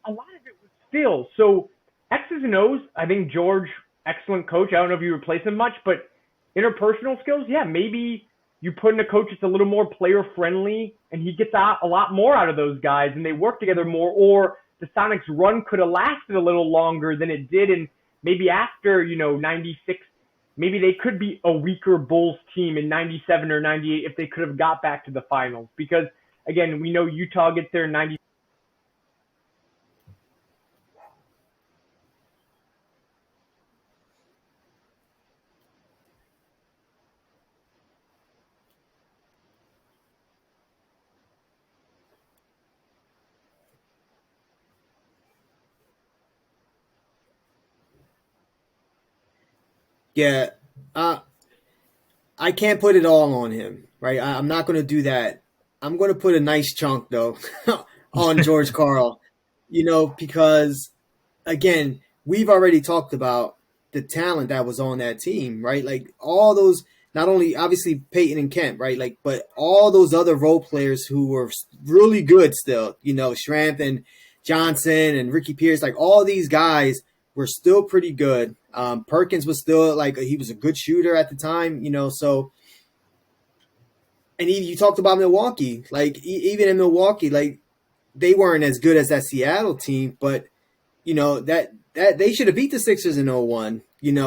A lot of it was Phil. So X's and O's, I think George, excellent coach. I don't know if you replace him much, but interpersonal skills, yeah, maybe you put in a coach that's a little more player friendly and he gets out a lot more out of those guys and they work together more, or the Sonics run could have lasted a little longer than it did. And maybe after, 96, maybe they could be a weaker Bulls team in 97 or 98 if they could have got back to the finals. Because, again, we know Utah gets there in 90. Yeah, I can't put it all on him, right? I'm not going to do that. I'm going to put a nice chunk though on George Karl, because again, we've already talked about the talent that was on that team, right? Like all those, not only obviously Peyton and Kemp, right? Like, but all those other role players who were really good still, Schrampf and Johnson and Ricky Pierce, like all these guys were still pretty good. Perkins was still he was a good shooter at the time, so. And you talked about Milwaukee, like even in Milwaukee, like they weren't as good as that Seattle team, but that they should have beat the Sixers in 01, and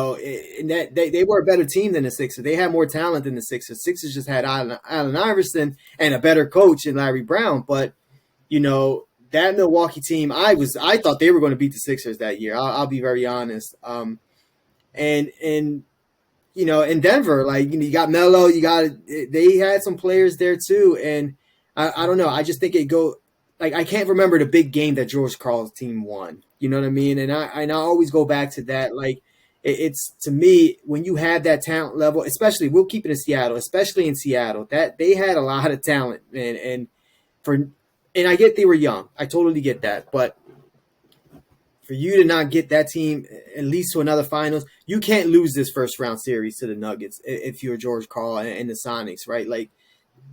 that they were a better team than the Sixers. They had more talent than the Sixers. Sixers just had Allen Iverson and a better coach in Larry Brown, but that Milwaukee team, I thought they were going to beat the Sixers that year. I'll be very honest. And in Denver, you got Melo, they had some players there too. And I don't know. I just think I can't remember the big game that George Karl's team won. You know what I mean? And I always go back to that. It's to me, when you have that talent level, especially we'll keep it in Seattle, that they had a lot of talent, man. And I get they were young. I totally get that. But for you to not get that team at least to another finals, you can't lose this first round series to the Nuggets if you're George Karl and the Sonics, right? Like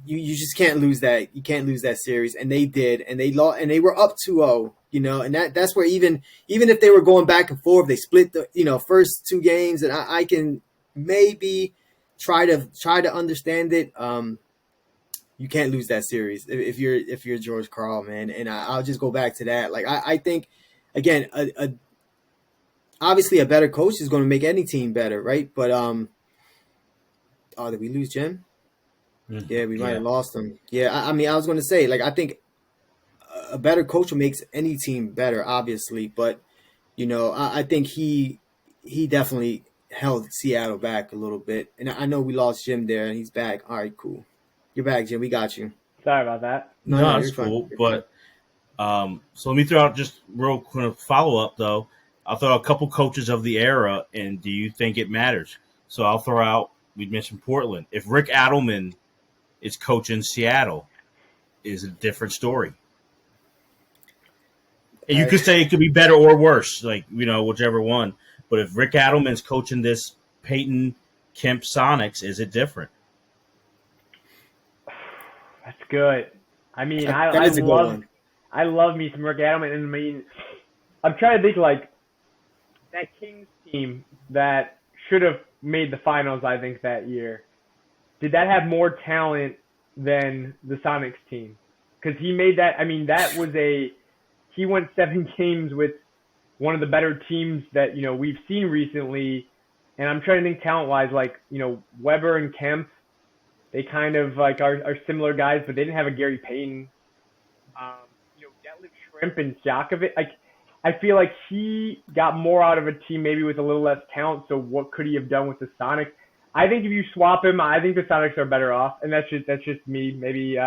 you just can't lose that. You can't lose that series, and they did, and they lost, and they were up 2-0, and that's where even if they were going back and forth, they split the first 2 games, and I can maybe try to understand it. You can't lose that series if you're George Karl, man, and I'll just go back to that. Like I think. Again, obviously a better coach is going to make any team better, right? But did we lose Jim? Yeah, we might have lost him. Yeah, I mean, I was going to say, I think a better coach makes any team better, obviously. But I think he definitely held Seattle back a little bit, and I know we lost Jim there, and he's back. All right, cool. You're back, Jim. We got you. Sorry about that. No, that's cool, but. So let me throw out just real quick follow up though. I'll throw out a couple coaches of the era, and do you think it matters? So I'll throw out. We mentioned Portland. If Rick Adelman is coaching Seattle, is a different story. And you could say it could be better or worse, whichever one. But if Rick Adelman's coaching this Peyton Kemp Sonics, is it different? That's good. I mean, I love me some Rick Adelman. And I mean, I'm trying to think that Kings team that should have made the finals, I think, that year. Did that have more talent than the Sonics team? Because he made that. I mean, he went 7 games with one of the better teams that we've seen recently. And I'm trying to think talent-wise, like, Weber and Kemp, they kind of like are similar guys, but they didn't have a Gary Payton. Detlef Schrempf and Sjakovic, like, I feel like he got more out of a team maybe with a little less talent. So what could he have done with the Sonics? I think if you swap him, I think the Sonics are better off, and that's just me. Maybe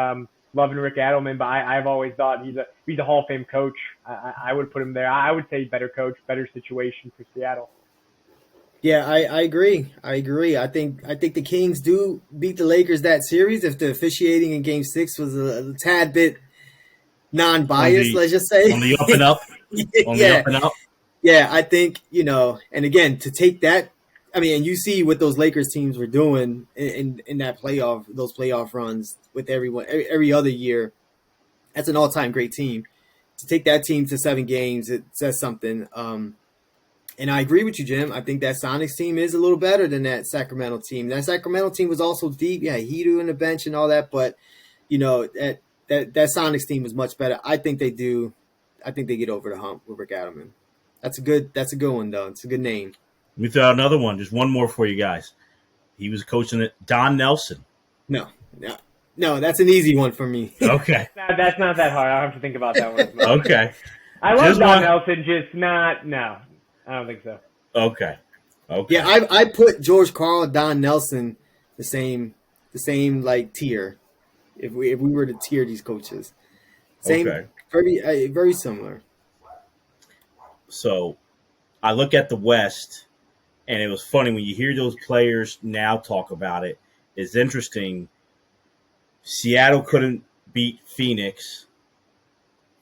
loving Rick Adelman, but I've always thought he's a Hall of Fame coach. I would put him there. I would say better coach, better situation for Seattle. Yeah, I agree. I think the Kings do beat the Lakers that series if the officiating in Game 6 was a tad bit non-biased, let's just say. On the up and up. On the up and up. Yeah, I think, and again, to take that, I mean, and you see what those Lakers teams were doing in those playoff runs with everyone every other year. That's an all-time great team. To take that team to 7 games, it says something. And I agree with you, Jim. I think that Sonics team is a little better than that Sacramento team. That Sacramento team was also deep. Yeah, Hedo in the bench and all that, but that Sonics team was much better. I think they do. I think they get over the hump with Rick Adelman. That's a good one, though. It's a good name. Let me throw out another one. Just one more for you guys. He was coaching it. Don Nelson. No, that's an easy one for me. Okay. That's not that hard. I don't have to think about that one. Okay. I love Don Nelson, just not. No, I don't think so. Okay. Yeah, I put George Karl, Don Nelson the same like tier. If we were to tier these coaches, same, okay. Very similar. So, I look at the West, and it was funny when you hear those players now talk about it. It's interesting. Seattle couldn't beat Phoenix.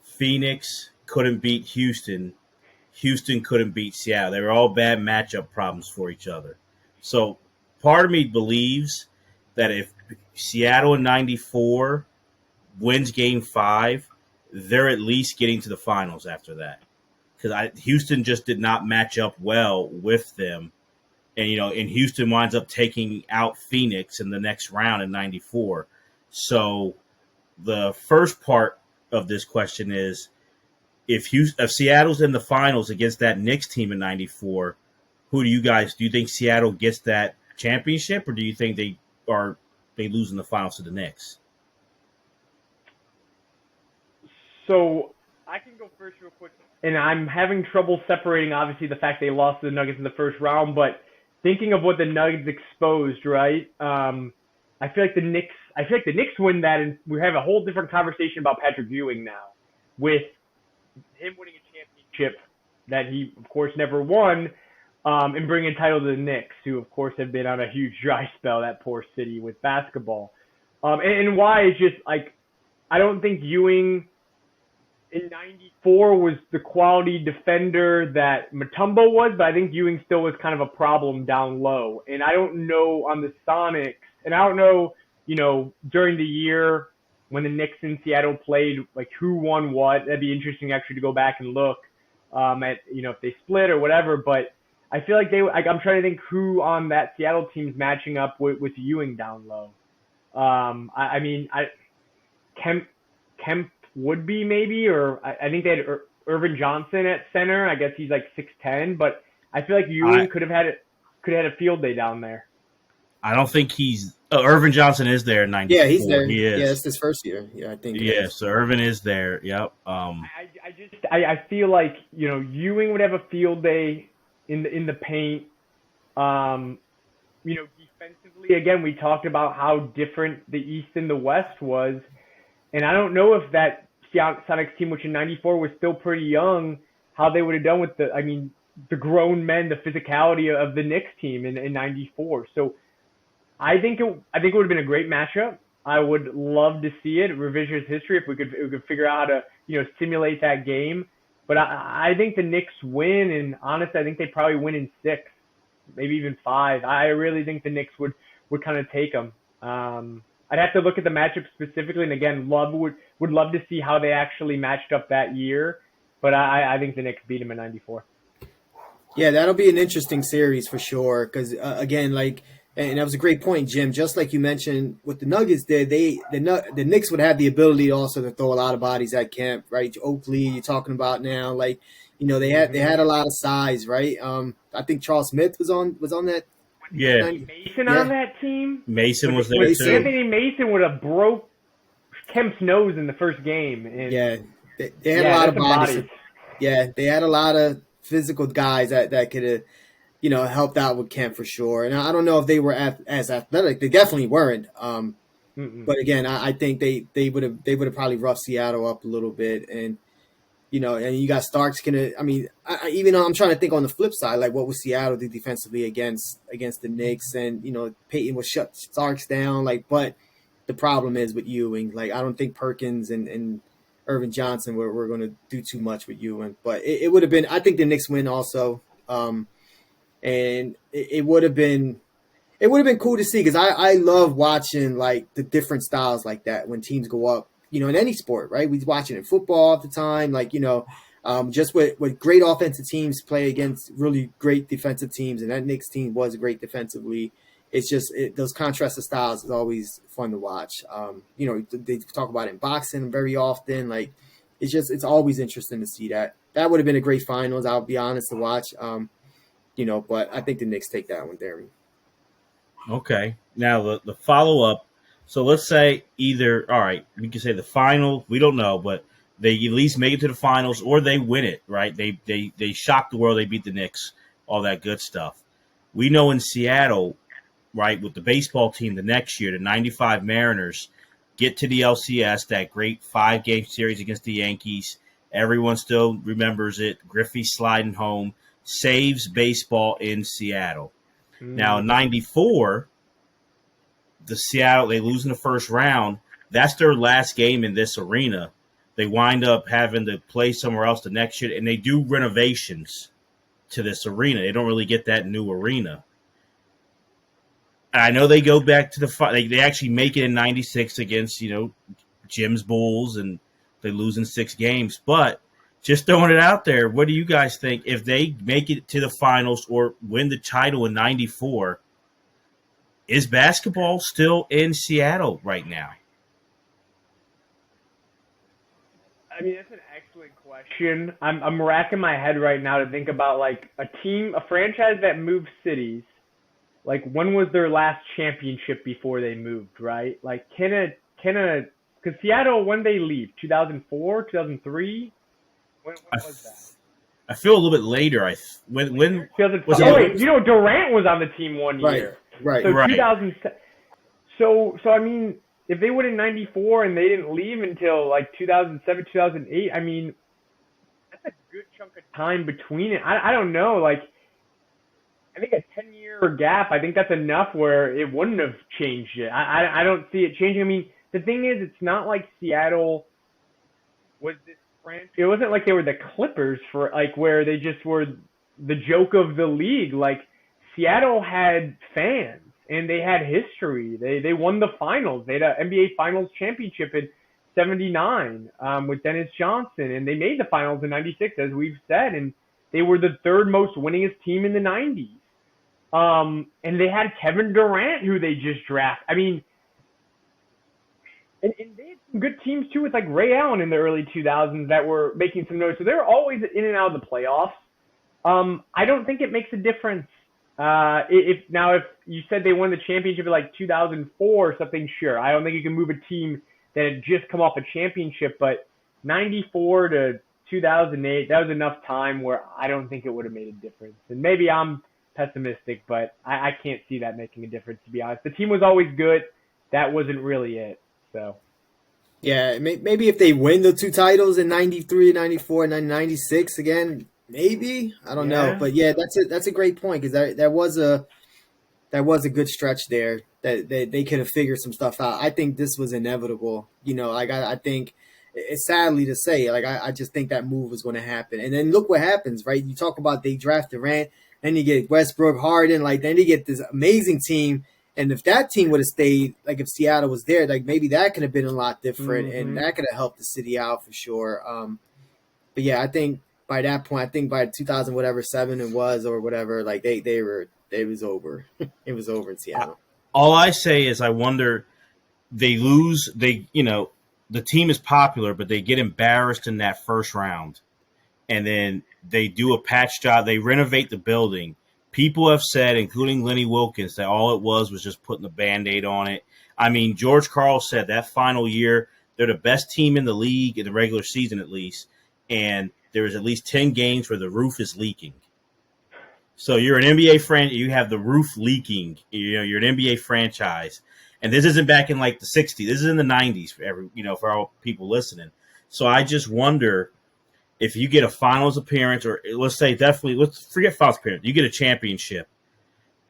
Phoenix couldn't beat Houston. Houston couldn't beat Seattle. They were all bad matchup problems for each other. So part of me believes that if Seattle in 94 wins Game 5, they're at least getting to the finals after that. Because Houston just did not match up well with them. And Houston winds up taking out Phoenix in the next round in 94. So the first part of this question is, if Seattle's in the finals against that Knicks team in 94, do you think Seattle gets that championship, or do you think they lose in the finals to the Knicks? So I can go first real quick. And I'm having trouble separating, obviously, the fact they lost to the Nuggets in the first round, but thinking of what the Nuggets exposed, right? I feel like the Knicks win that, and we have a whole different conversation about Patrick Ewing now, with him winning a championship that he, of course, never won, and bringing a title to the Knicks, who, of course, have been on a huge dry spell, that poor city, with basketball. And why is just, like, I don't think Ewing in 94 was the quality defender that Mutombo was, but I think Ewing still was kind of a problem down low. And I don't know on the Sonics, and I don't know, during the year when the Knicks and Seattle played, like, who won what. That'd be interesting actually to go back and look at, if they split or whatever. But I feel like I'm trying to think who on that Seattle team's matching up with Ewing down low. Kemp would be maybe, or I think they had Irvin Johnson at center. I guess he's like 6'10", but I feel like Ewing could have had a field day down there. I don't think he's Irvin Johnson is there in 94. Yeah, he's there. He is. Yeah, it's his first year. Yeah, I think. Yeah, so Irvin is there. Yep. I feel like Ewing would have a field day in the paint. Defensively, again, we talked about how different the East and the West was. And I don't know if that Sonics team, which in 94 was still pretty young, how they would have done with the grown men, the physicality of the Knicks team in 94. So I think it would have been a great matchup. I would love to see it, revisionist history, if we could figure out how to simulate that game. But I think the Knicks win, and honestly, I think they probably win in 6, maybe even 5. I really think the Knicks would kind of take them. I'd have to look at the matchup specifically, and again, would love to see how they actually matched up that year. But I think the Knicks beat them in 94. Yeah, that'll be an interesting series for sure. Because again, like And that was a great point, Jim. Just like you mentioned, what the Nuggets did, the Knicks would have the ability also to throw a lot of bodies at Kemp, right? Oakley, you're talking about now, like they had a lot of size, right? I think Charles Smith was on that. Yeah, Mason Yeah. on that team. Mason was there Mason. too. Anthony Mason would have broke Kemp's nose in the first game. And Yeah, they had a lot of that's some bodies. Yeah, they had a lot of physical guys that could have helped out with Kemp for sure. And I don't know if they were as athletic. They definitely weren't. But again, I think they would have probably roughed Seattle up a little bit. And and you got Starks gonna. I mean, even though I'm trying to think on the flip side, like what was Seattle do defensively against the Knicks, and Peyton was shut Starks down. Like, but the problem is with Ewing. Like, I don't think Perkins and Irvin Johnson were going to do too much with Ewing. But it would have been. I think the Knicks win also. And it would have been cool to see because I love watching like the different styles like that when teams go up, in any sport, right? We watch it in football all the time, like just with great offensive teams play against really great defensive teams, and that Knicks team was great defensively. It's just those contrasted styles is always fun to watch. They talk about it in boxing very often. Like it's always interesting to see that. That would have been a great finals. I'll be honest to watch. But I think the Knicks take that one, Darren. Okay. Now the follow up. So let's say all right, we can say the final. We don't know, but they at least make it to the finals or they win it. Right? They shock the world. They beat the Knicks. All that good stuff. We know in Seattle, right, with the baseball team the next year, the '95 Mariners get to the LCS, that great 5-game series against the Yankees. Everyone still remembers it. Griffey sliding home. Saves baseball in Seattle. Now, in '94, they lose in the first round. That's their last game in this arena. They wind up having to play somewhere else the next year, and they do renovations to this arena. They don't really get that new arena. And I know they go back to they actually make it in '96 against, Jim's Bulls, and they lose in 6 games. But just throwing it out there, what do you guys think if they make it to the finals or win the title in '94? Is basketball still in Seattle right now? I mean, that's an excellent question. I'm racking my head right now to think about like a franchise that moved cities. Like, when was their last championship before they moved? Right? Like, because Seattle, when they leave, 2004, 2003. When was that? I feel a little bit later. When was it? Wait, Durant was on the team one year. Right. So right. 2007. So I mean, if they went in '94 and they didn't leave until like 2007, 2008, I mean, that's a good chunk of time between it. I don't know. Like, I think a 10-year gap. I think that's enough where it wouldn't have changed it. I don't see it changing. I mean, the thing is, it's not like Seattle was this. It wasn't like they were the Clippers for like where they just were the joke of the league. Like, Seattle had fans and they had history. They won the finals. They had an NBA Finals championship in '79 with Dennis Johnson, and they made the finals in '96, as we've said, and they were the third most winningest team in the '90s. And they had Kevin Durant, who they just drafted. I mean, and they had some good teams too, with like Ray Allen in the early 2000s that were making some noise. So they were always in and out of the playoffs. I don't think it makes a difference. If you said they won the championship in like 2004 or something, sure. I don't think you can move a team that had just come off a championship, but '94 to 2008, that was enough time where I don't think it would have made a difference. And maybe I'm pessimistic, but I can't see that making a difference, to be honest. The team was always good. That wasn't really it. So, yeah, maybe if they win the 2 titles in '93, '94, and then '96 again, maybe. I don't know, but yeah, that's a great point because that was a good stretch there that they could have figured some stuff out. I think this was inevitable. I think it's sadly to say, like I just think that move was going to happen, and then look what happens, right? You talk about they draft Durant, then you get Westbrook, Harden, like then you get this amazing team. And if that team would have stayed, like if Seattle was there, like maybe that could have been a lot different, and that could have helped the city out for sure. But yeah, I think by that point, by 2000 whatever 7 it was or whatever, like they were it was over. It was over in Seattle. All I say is I wonder they lose. The team is popular, but they get embarrassed in that first round, and then they do a patch job. They renovate the building. People have said, including Lenny Wilkins, that all it was just putting the Band-Aid on it. I mean, George Karl said that final year they're the best team in the league in the regular season, at least, and there was at least 10 games where the roof is leaking. So you're an NBA franchise. You have the roof leaking. You're an NBA franchise, and this isn't back in like the '60s. This is in the '90s for all people listening. So I just wonder if you get a finals appearance, or let's forget finals appearance. You get a championship.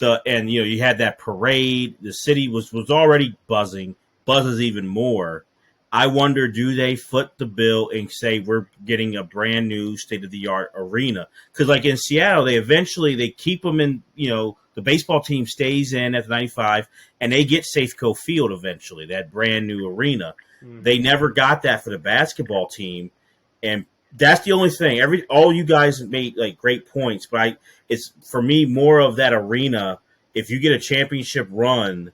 You had that parade. The city was already buzzing, buzzes even more. I wonder, do they foot the bill and say we're getting a brand new state of the art arena? Because like in Seattle, they keep them in. The baseball team stays in at the 95, and they get Safeco Field eventually, that brand new arena. Mm-hmm. They never got that for the basketball team, and that's the only thing. All you guys made like great points, but it's for me more of that arena. If you get a championship run,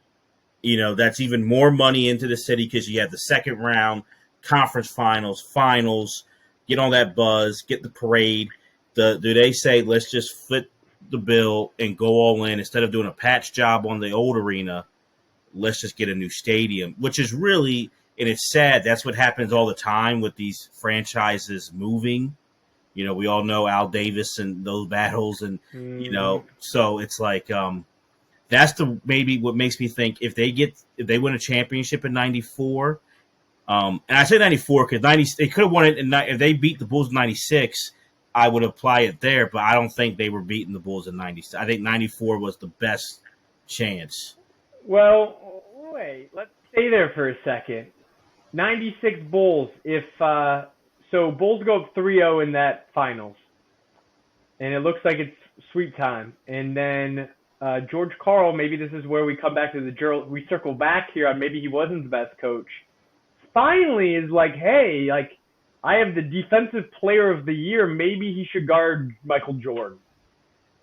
that's even more money into the city because you have the second round, conference finals, get all that buzz, get the parade. Do they say let's just foot the bill and go all in instead of doing a patch job on the old arena? Let's just get a new stadium, which is really. And it's sad. That's what happens all the time with these franchises moving. We all know Al Davis and those battles, and so it's like that's maybe what makes me think if they win a championship in '94, and I say '94 because they could have won it if they beat the Bulls in '96. I would apply it there, but I don't think they were beating the Bulls in '96. I think '94 was the best chance. Well, wait, let's stay there for a second. 96 Bulls. So Bulls go up 3-0 in that finals, and it looks like it's sweep time. And then George Karl, maybe this is where we come back to we circle back here on maybe he wasn't the best coach. Finally is like, hey, like I have the defensive player of the year. Maybe he should guard Michael Jordan.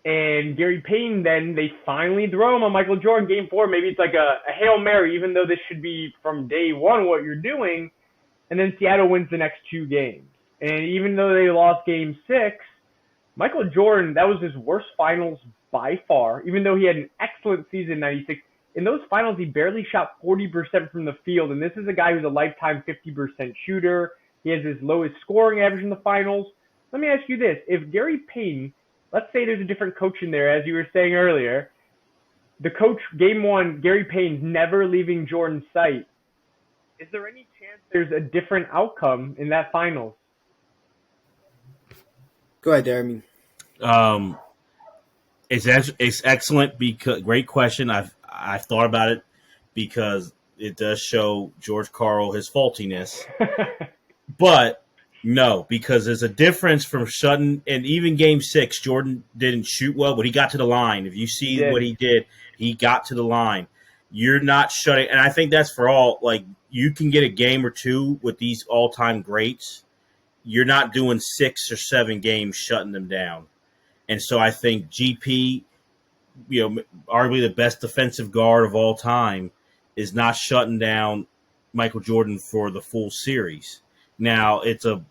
And Gary Payton, then they finally throw him on Michael Jordan game 4. Maybe it's like a Hail Mary, even though this should be from day one what you're doing. And then Seattle wins the next 2 games. And even though they lost game 6, Michael Jordan, that was his worst finals by far, even though he had an excellent season in 96. In those finals, he barely shot 40% from the field. And this is a guy who's a lifetime 50% shooter. He has his lowest scoring average in the finals. Let me ask you this. If Gary Payton, let's say there's a different coach in there, as you were saying earlier. The coach, game 1, Gary Payton's never leaving Jordan's sight. Is there any chance there's a different outcome in that finals? Go ahead, Jeremy. It's excellent because great question. I've thought about it because it does show George Karl his faultiness, but. No, because there's a difference from shutting, and even game 6, Jordan didn't shoot well, but he got to the line. If you see what he did, he got to the line. You're not shutting, and I think that's for all, like, you can get a game or 2 with these all-time greats. You're not doing 6 or 7 games shutting them down. And so I think GP, arguably the best defensive guard of all time, is not shutting down Michael Jordan for the full series. Now, it's a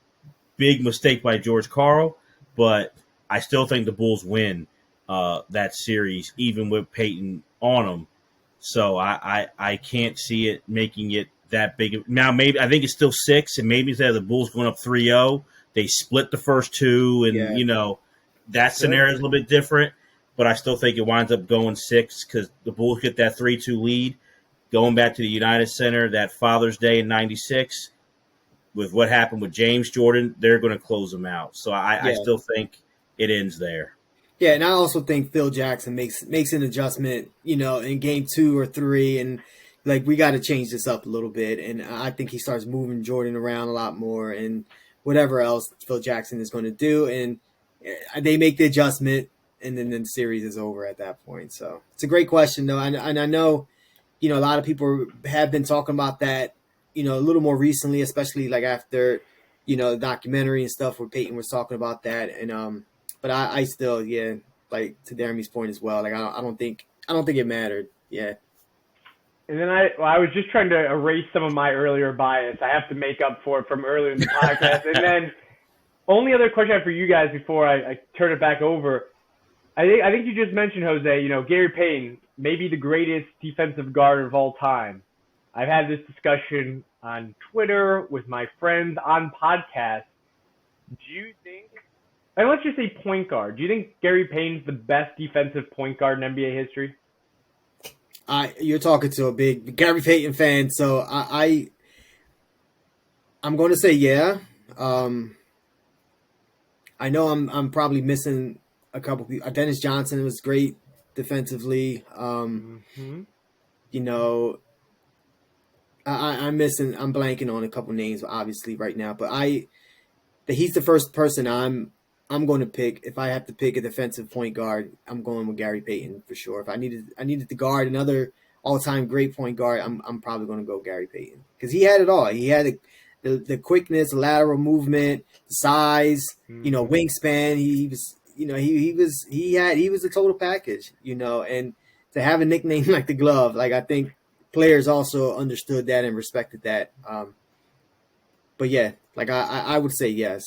big mistake by George Karl, but I still think the Bulls win that series, even with Payton on them. So I can't see it making it that big. Now, maybe I think it's still 6, and maybe instead of the Bulls going up 3-0, they split the first 2, and, that scenario is a little bit different. But I still think it winds up going 6 because the Bulls get that 3-2 lead. Going back to the United Center, that Father's Day in '96, with what happened with James Jordan, they're going to close them out. So I still think it ends there. Yeah, and I also think Phil Jackson makes an adjustment, in game 2 or 3, and like we got to change this up a little bit. And I think he starts moving Jordan around a lot more, and whatever else Phil Jackson is going to do, and they make the adjustment, and then the series is over at that point. So it's a great question, though, and I know, a lot of people have been talking about that, a little more recently, especially like after, the documentary and stuff where Peyton was talking about that. And, but I still, like to Jeremy's point as well. Like I don't think it mattered. Yeah. And then I was just trying to erase some of my earlier bias. I have to make up for it from earlier in the podcast. And then only other question I have for you guys before I turn it back over. I think you just mentioned, Jose, Gary Payton, maybe the greatest defensive guard of all time. I've had this discussion on Twitter with my friends on podcasts. Do you think, and let's just say point guard, do you think Gary Payton's the best defensive point guard in NBA history? You're talking to a big Gary Payton fan, so I'm going to say yeah. I know I'm probably missing a couple people. Dennis Johnson was great defensively. I'm blanking on a couple names obviously right now, but he's the first person I'm going to pick. If I have to pick a defensive point guard, I'm going with Gary Payton for sure. If I needed to guard another all-time great point guard, I'm probably going to go Gary Payton because he had it all. He had the quickness, lateral movement, size, wingspan. He was a total package, and to have a nickname like the Glove, like I think players also understood that and respected that. But yeah, like I would say yes.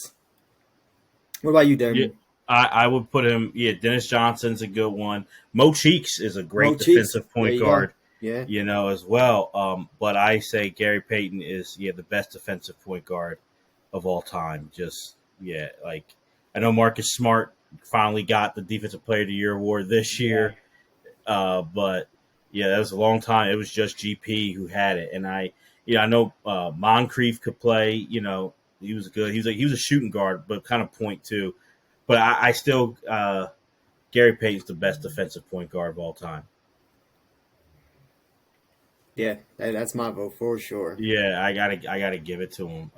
What about you, Darren? Yeah, I would put him. Yeah, Dennis Johnson's a good one. Mo Cheeks is a great defensive point guard. Yeah, as well. But I say Gary Payton is the best defensive point guard of all time. Like I know Marcus Smart finally got the Defensive Player of the Year award this year, but that was a long time. It was just GP who had it, and I know Moncrief could play. He was good. He was a shooting guard, but kind of point too. But I still Gary Payton's the best defensive point guard of all time. Yeah, that's my vote for sure. Yeah, I gotta give it to him.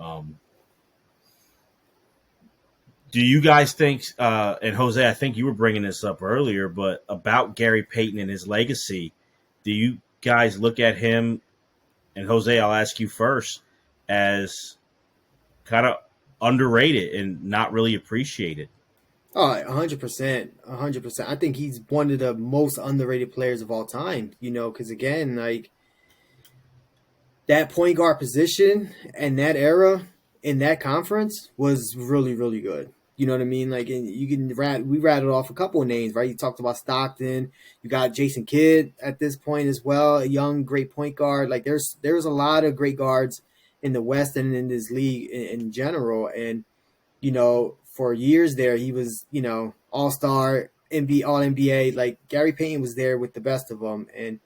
Do you guys think? And Jose, I think you were bringing this up earlier, but about Gary Payton and his legacy, do you guys look at him? And Jose, I'll ask you first, as kind of underrated and not really appreciated. Oh, 100%, 100%. I think he's one of the most underrated players of all time. Because again, like that point guard position and that era in that conference was really, really good. You know what I mean? Like, and we rattled off a couple of names, right? You talked about Stockton. You got Jason Kidd at this point as well, a young, great point guard. Like, there's a lot of great guards in the West and in this league in general. And, for years there, he was, all-star, all-NBA. Like, Gary Payton was there with the best of them. And,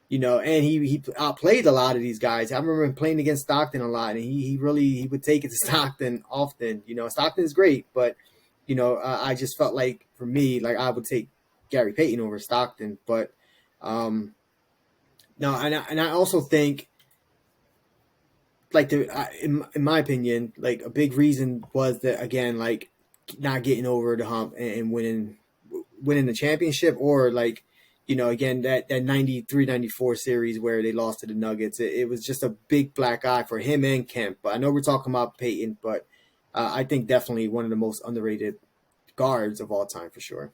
and he outplayed a lot of these guys. I remember him playing against Stockton a lot, and he would take it to Stockton often. Stockton is great, but, I just felt like, for me, like I would take Gary Payton over Stockton. But, no, and I also think, like, in my opinion, like a big reason was that, again, like not getting over the hump and winning the championship, or like, again, that 93-94 series where they lost to the Nuggets. It was just a big black eye for him and Kemp. But I know we're talking about Peyton, but I think definitely one of the most underrated guards of all time for sure.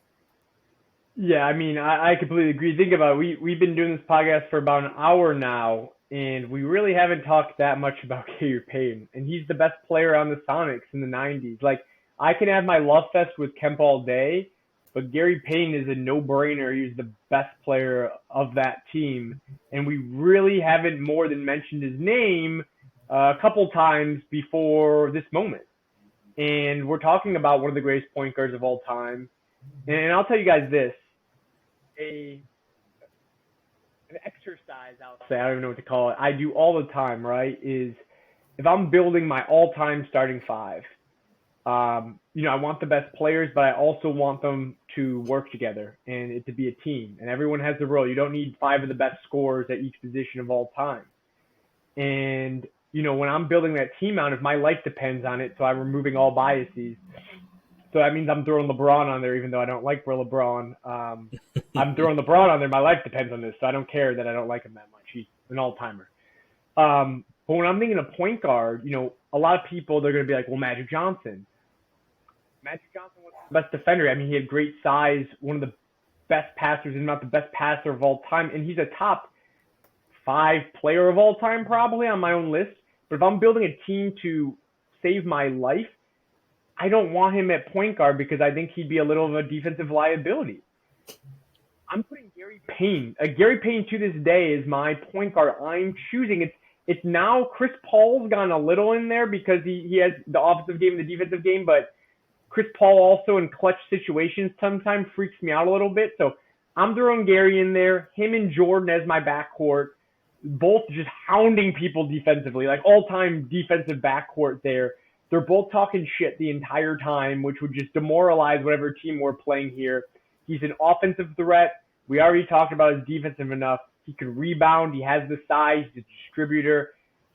Yeah, I mean, I completely agree. Think about it. We've been doing this podcast for about an hour now, and we really haven't talked that much about Gary Payton. And he's the best player on the Sonics in the 90s. Like, I can have my love fest with Kemp all day, but Gary Payton is a no-brainer. He's the best player of that team. And we really haven't more than mentioned his name a couple times before this moment. And we're talking about one of the greatest point guards of all time. And I'll tell you guys this. An exercise, I'll say, I don't even know what to call it, I do all the time, right, is if I'm building my all-time starting five, I want the best players, but I also want them to work together and it to be a team. And everyone has a role. You don't need five of the best scorers at each position of all time. And, when I'm building that team out, if my life depends on it, so I'm removing all biases. So that means I'm throwing LeBron on there, even though I don't like LeBron. I'm throwing LeBron on there. My life depends on this, so I don't care that I don't like him that much. He's an all-timer. But when I'm thinking of point guard, a lot of people, they're going to be like, well, Magic Johnson. Magic Johnson was the best defender. I mean, he had great size, one of the best passers, if not the best passer of all time, and he's a top 5 player of all time probably on my own list. But if I'm building a team to save my life, I don't want him at point guard because I think he'd be a little of a defensive liability. I'm putting Gary Payne. Gary Payne to this day is my point guard I'm choosing. It's now Chris Paul's gone a little in there because he has the offensive game and the defensive game, but Chris Paul also in clutch situations sometimes freaks me out a little bit. So I'm throwing Gary in there, him and Jordan as my backcourt, both just hounding people defensively, like all-time defensive backcourt there. They're both talking shit the entire time, which would just demoralize whatever team we're playing here. He's an offensive threat. We already talked about his defensive enough. He can rebound. He has the size, the distributor.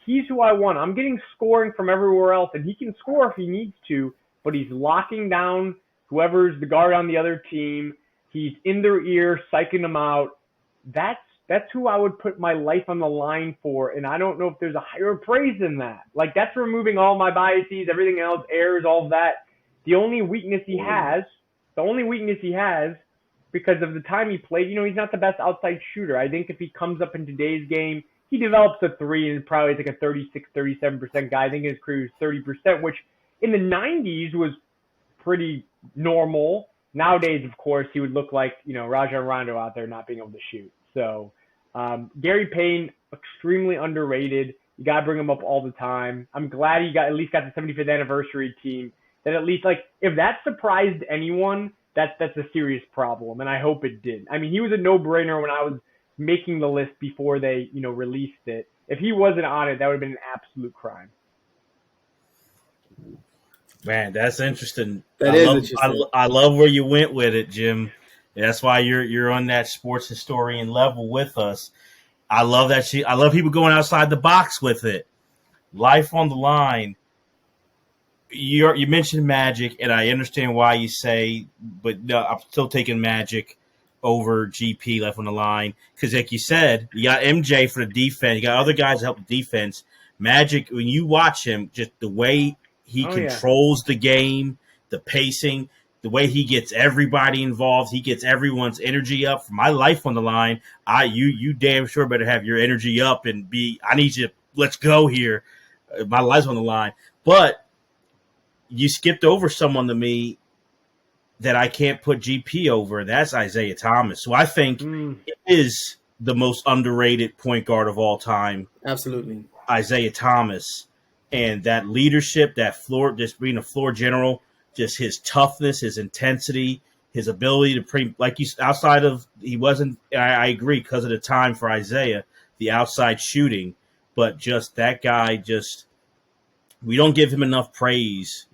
He's who I want. I'm getting scoring from everywhere else, and he can score if he needs to, but he's locking down whoever's the guard on the other team. He's in their ear, psyching them out. That's who I would put my life on the line for, and I don't know if there's a higher praise than that. Like, that's removing all my biases, everything else, errors, all of that. The only weakness he has, because of the time he played, he's not the best outside shooter. I think if he comes up in today's game, he develops a 3 and probably like a 36, 37% guy. I think his career is 30%, which in the 90s was pretty normal. Nowadays, of course, he would look like, Rajon Rondo out there not being able to shoot. So Gary Payne, extremely underrated. You got to bring him up all the time. I'm glad he at least got the 75th anniversary team. That at least, if that surprised anyone, that's a serious problem, and I hope it did. I mean, he was a no-brainer when I was making the list before they, released it. If he wasn't on it, that would have been an absolute crime. Man, that's interesting. Interesting. I love where you went with it, Jim. That's why you're on that sports historian level with us. I love that. I love people going outside the box with it. Life on the line. You mentioned Magic, and I understand why you say, but no, I'm still taking Magic over GP left on the line because, like you said, you got MJ for the defense. You got other guys to help the defense. Magic, when you watch him, just the way he controls the game, the pacing, the way he gets everybody involved, he gets everyone's energy up. For my life on the line, you damn sure better have your energy up and I need you. Let's go here. My life's on the line, but you skipped over someone to me that I can't put GP over, and that's Isaiah Thomas. So I think it is the most underrated point guard of all time. Absolutely. Isaiah Thomas. And that leadership, that floor, just being a floor general, just his toughness, his intensity, his ability to I agree, because of the time for Isaiah, the outside shooting, but just that guy we don't give him enough praise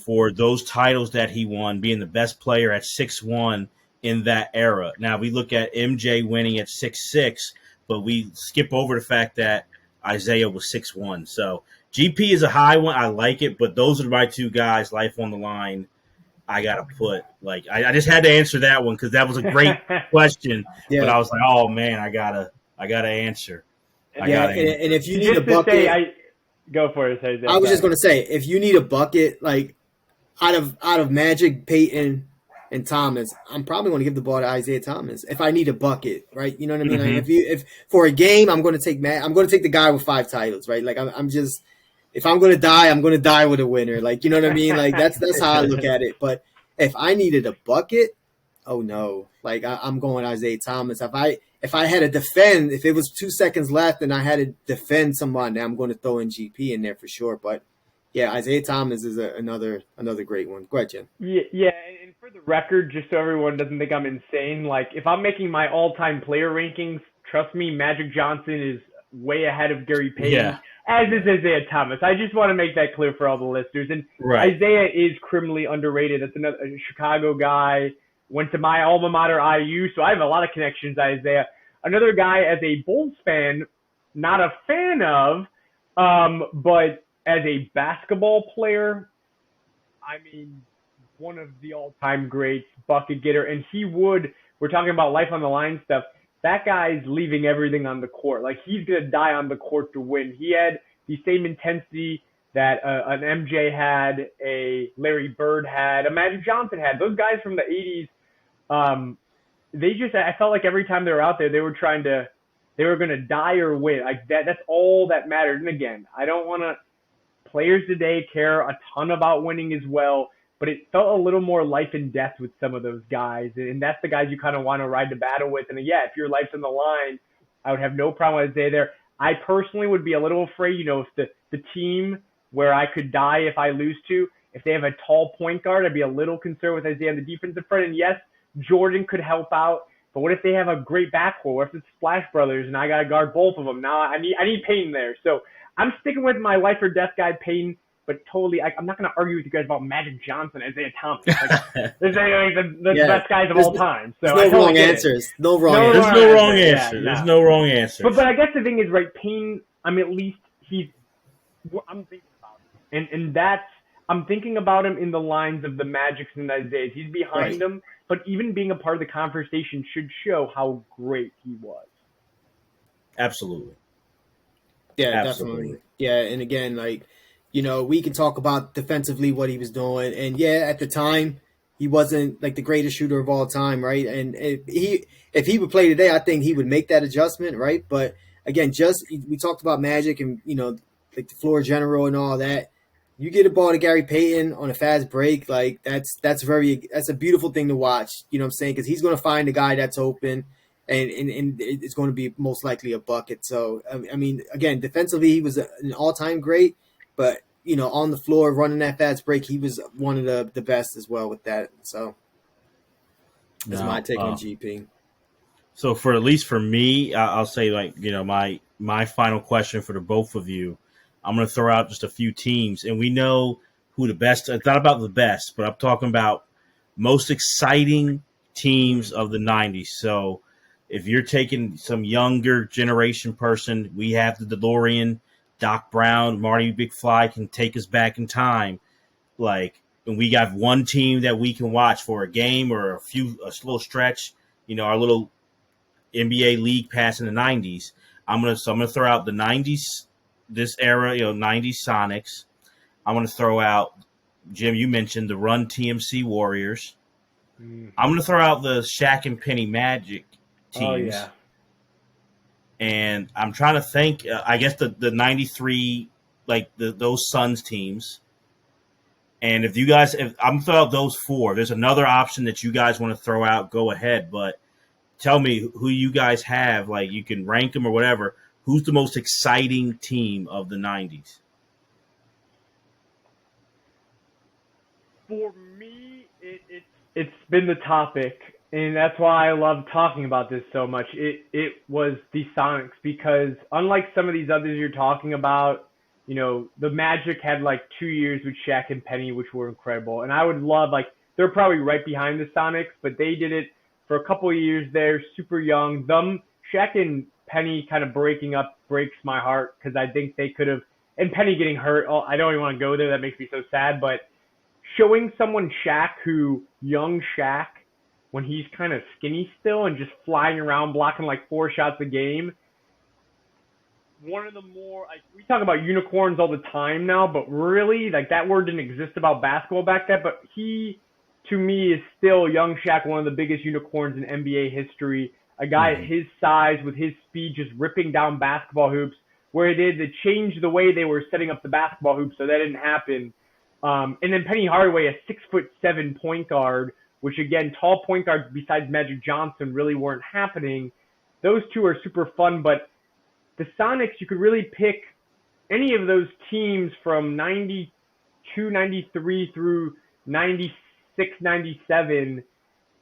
for those titles that he won, being the best player at 6'1" in that era. Now, we look at MJ winning at 6'6", but we skip over the fact that Isaiah was 6'1". So GP is a high one. I like it, but those are my two guys, life on the line, I got to put. I just had to answer that one because that was a great question, but I was like, oh, man, I gotta answer. And if you need a bucket – go for it. Jose. I was just going to say, if you need a bucket, out of Magic, Peyton, and Thomas, I'm probably going to give the ball to Isaiah Thomas if I need a bucket, right? You know what I mean? If for a game, I'm going to take the guy with 5 titles, right? If I'm going to die, I'm going to die with a winner. You know what I mean? That's how I look at it. But if I needed a bucket, oh no, I'm going Isaiah Thomas. If I had to defend, if it was 2 seconds left and I had to defend someone, I'm going to throw in GP in there for sure. But yeah, Isaiah Thomas is another great one. Go ahead, Jim. Yeah, and for the record, just so everyone doesn't think I'm insane, if I'm making my all-time player rankings, trust me, Magic Johnson is way ahead of Gary Payton, as is Isaiah Thomas. I just want to make that clear for all the listeners. And Isaiah is criminally underrated. That's a Chicago guy. Went to my alma mater, IU, so I have a lot of connections to Isaiah. Another guy, as a Bulls fan, not a fan of, but as a basketball player, one of the all-time greats, bucket getter, and we're talking about life on the line stuff, that guy's leaving everything on the court. He's going to die on the court to win. He had the same intensity, that an MJ had, a Larry Bird had, a Magic Johnson had. Those guys from the 80s, I felt like every time they were out there, they were going to die or win. Like that's all that mattered. And again, I don't want to, players today care a ton about winning as well, but it felt a little more life and death with some of those guys. And that's the guys you kind of want to ride the battle with. And yeah, if your life's on the line, I would have no problem with Isaiah there. I personally would be a little afraid, if the team where I could die if I lose to, if they have a tall point guard, I'd be a little concerned with Isaiah on the defensive front. And yes, Jordan could help out, but what if they have a great backcourt? What if it's Splash Brothers and I got to guard both of them? Now I need Payton there. So I'm sticking with my life or death guy, Payton, but totally, I'm not going to argue with you guys about Magic Johnson, Isaiah Thomas. Like, the best guys of all time. So there's no wrong answers. No wrong answers. There's no wrong answer. Yeah, there's no wrong answer. But I guess the thing is, right, Payton, at least I'm thinking about him. And that's, I'm thinking about him in the lines of the Magics and the Isaiahs. He's behind them, but even being a part of the conversation should show how great he was. Absolutely. Yeah, definitely. Yeah, and again, we can talk about defensively what he was doing. And yeah, at the time, he wasn't like the greatest shooter of all time, right? And if he would play today, I think he would make that adjustment, right? But again, we talked about Magic and, like the floor general and all that. You get a ball to Gary Payton on a fast break, like that's a beautiful thing to watch. You know what I'm saying? Because he's going to find a guy that's open, and it's going to be most likely a bucket. So again, defensively he was an all-time great, but on the floor running that fast break, he was one of the best as well with that. So that's my take on GP. So at least for me, I'll say my final question for the both of you. I'm going to throw out just a few teams, and we know who the best – it's not about the best, but I'm talking about most exciting teams of the 90s. So if you're taking some younger generation person, we have the DeLorean, Doc Brown, Marty McFly can take us back in time. And we got one team that we can watch for a game or a little stretch, our little NBA league pass in the 90s. I'm going to throw out the 90s. This era, 90s Sonics. I'm going to throw out, Jim, you mentioned the Run TMC Warriors. I'm going to throw out the Shaq and Penny Magic teams. Oh, yeah. And I'm trying to think, I guess the 93, those Suns teams. And if I'm going to throw out those four. If there's another option that you guys want to throw out, go ahead. But tell me who you guys have. You can rank them or whatever. Who's the most exciting team of the 90s? For me, it's been the topic, and that's why I love talking about this so much. It was the Sonics, because unlike some of these others you're talking about, the Magic had 2 years with Shaq and Penny, which were incredible. And I would love, they're probably right behind the Sonics, but they did it for a couple of years there, super young. Shaq and Penny kind of breaking up breaks my heart, because I think they could have, and Penny getting hurt, I don't even want to go there, that makes me so sad, but showing someone young Shaq, when he's kind of skinny still and just flying around blocking 4 shots a game, one of the more, we talk about unicorns all the time now, but really, that word didn't exist about basketball back then, but he, to me, is still young Shaq, one of the biggest unicorns in NBA history. A guy at his size with his speed just ripping down basketball hoops, where it did to change the way they were setting up the basketball hoops, so that didn't happen. And then Penny Hardaway, a 6'7" point guard, which again, tall point guards besides Magic Johnson really weren't happening. Those two are super fun, but the Sonics, you could really pick any of those teams from 92, 93 through 96, 97.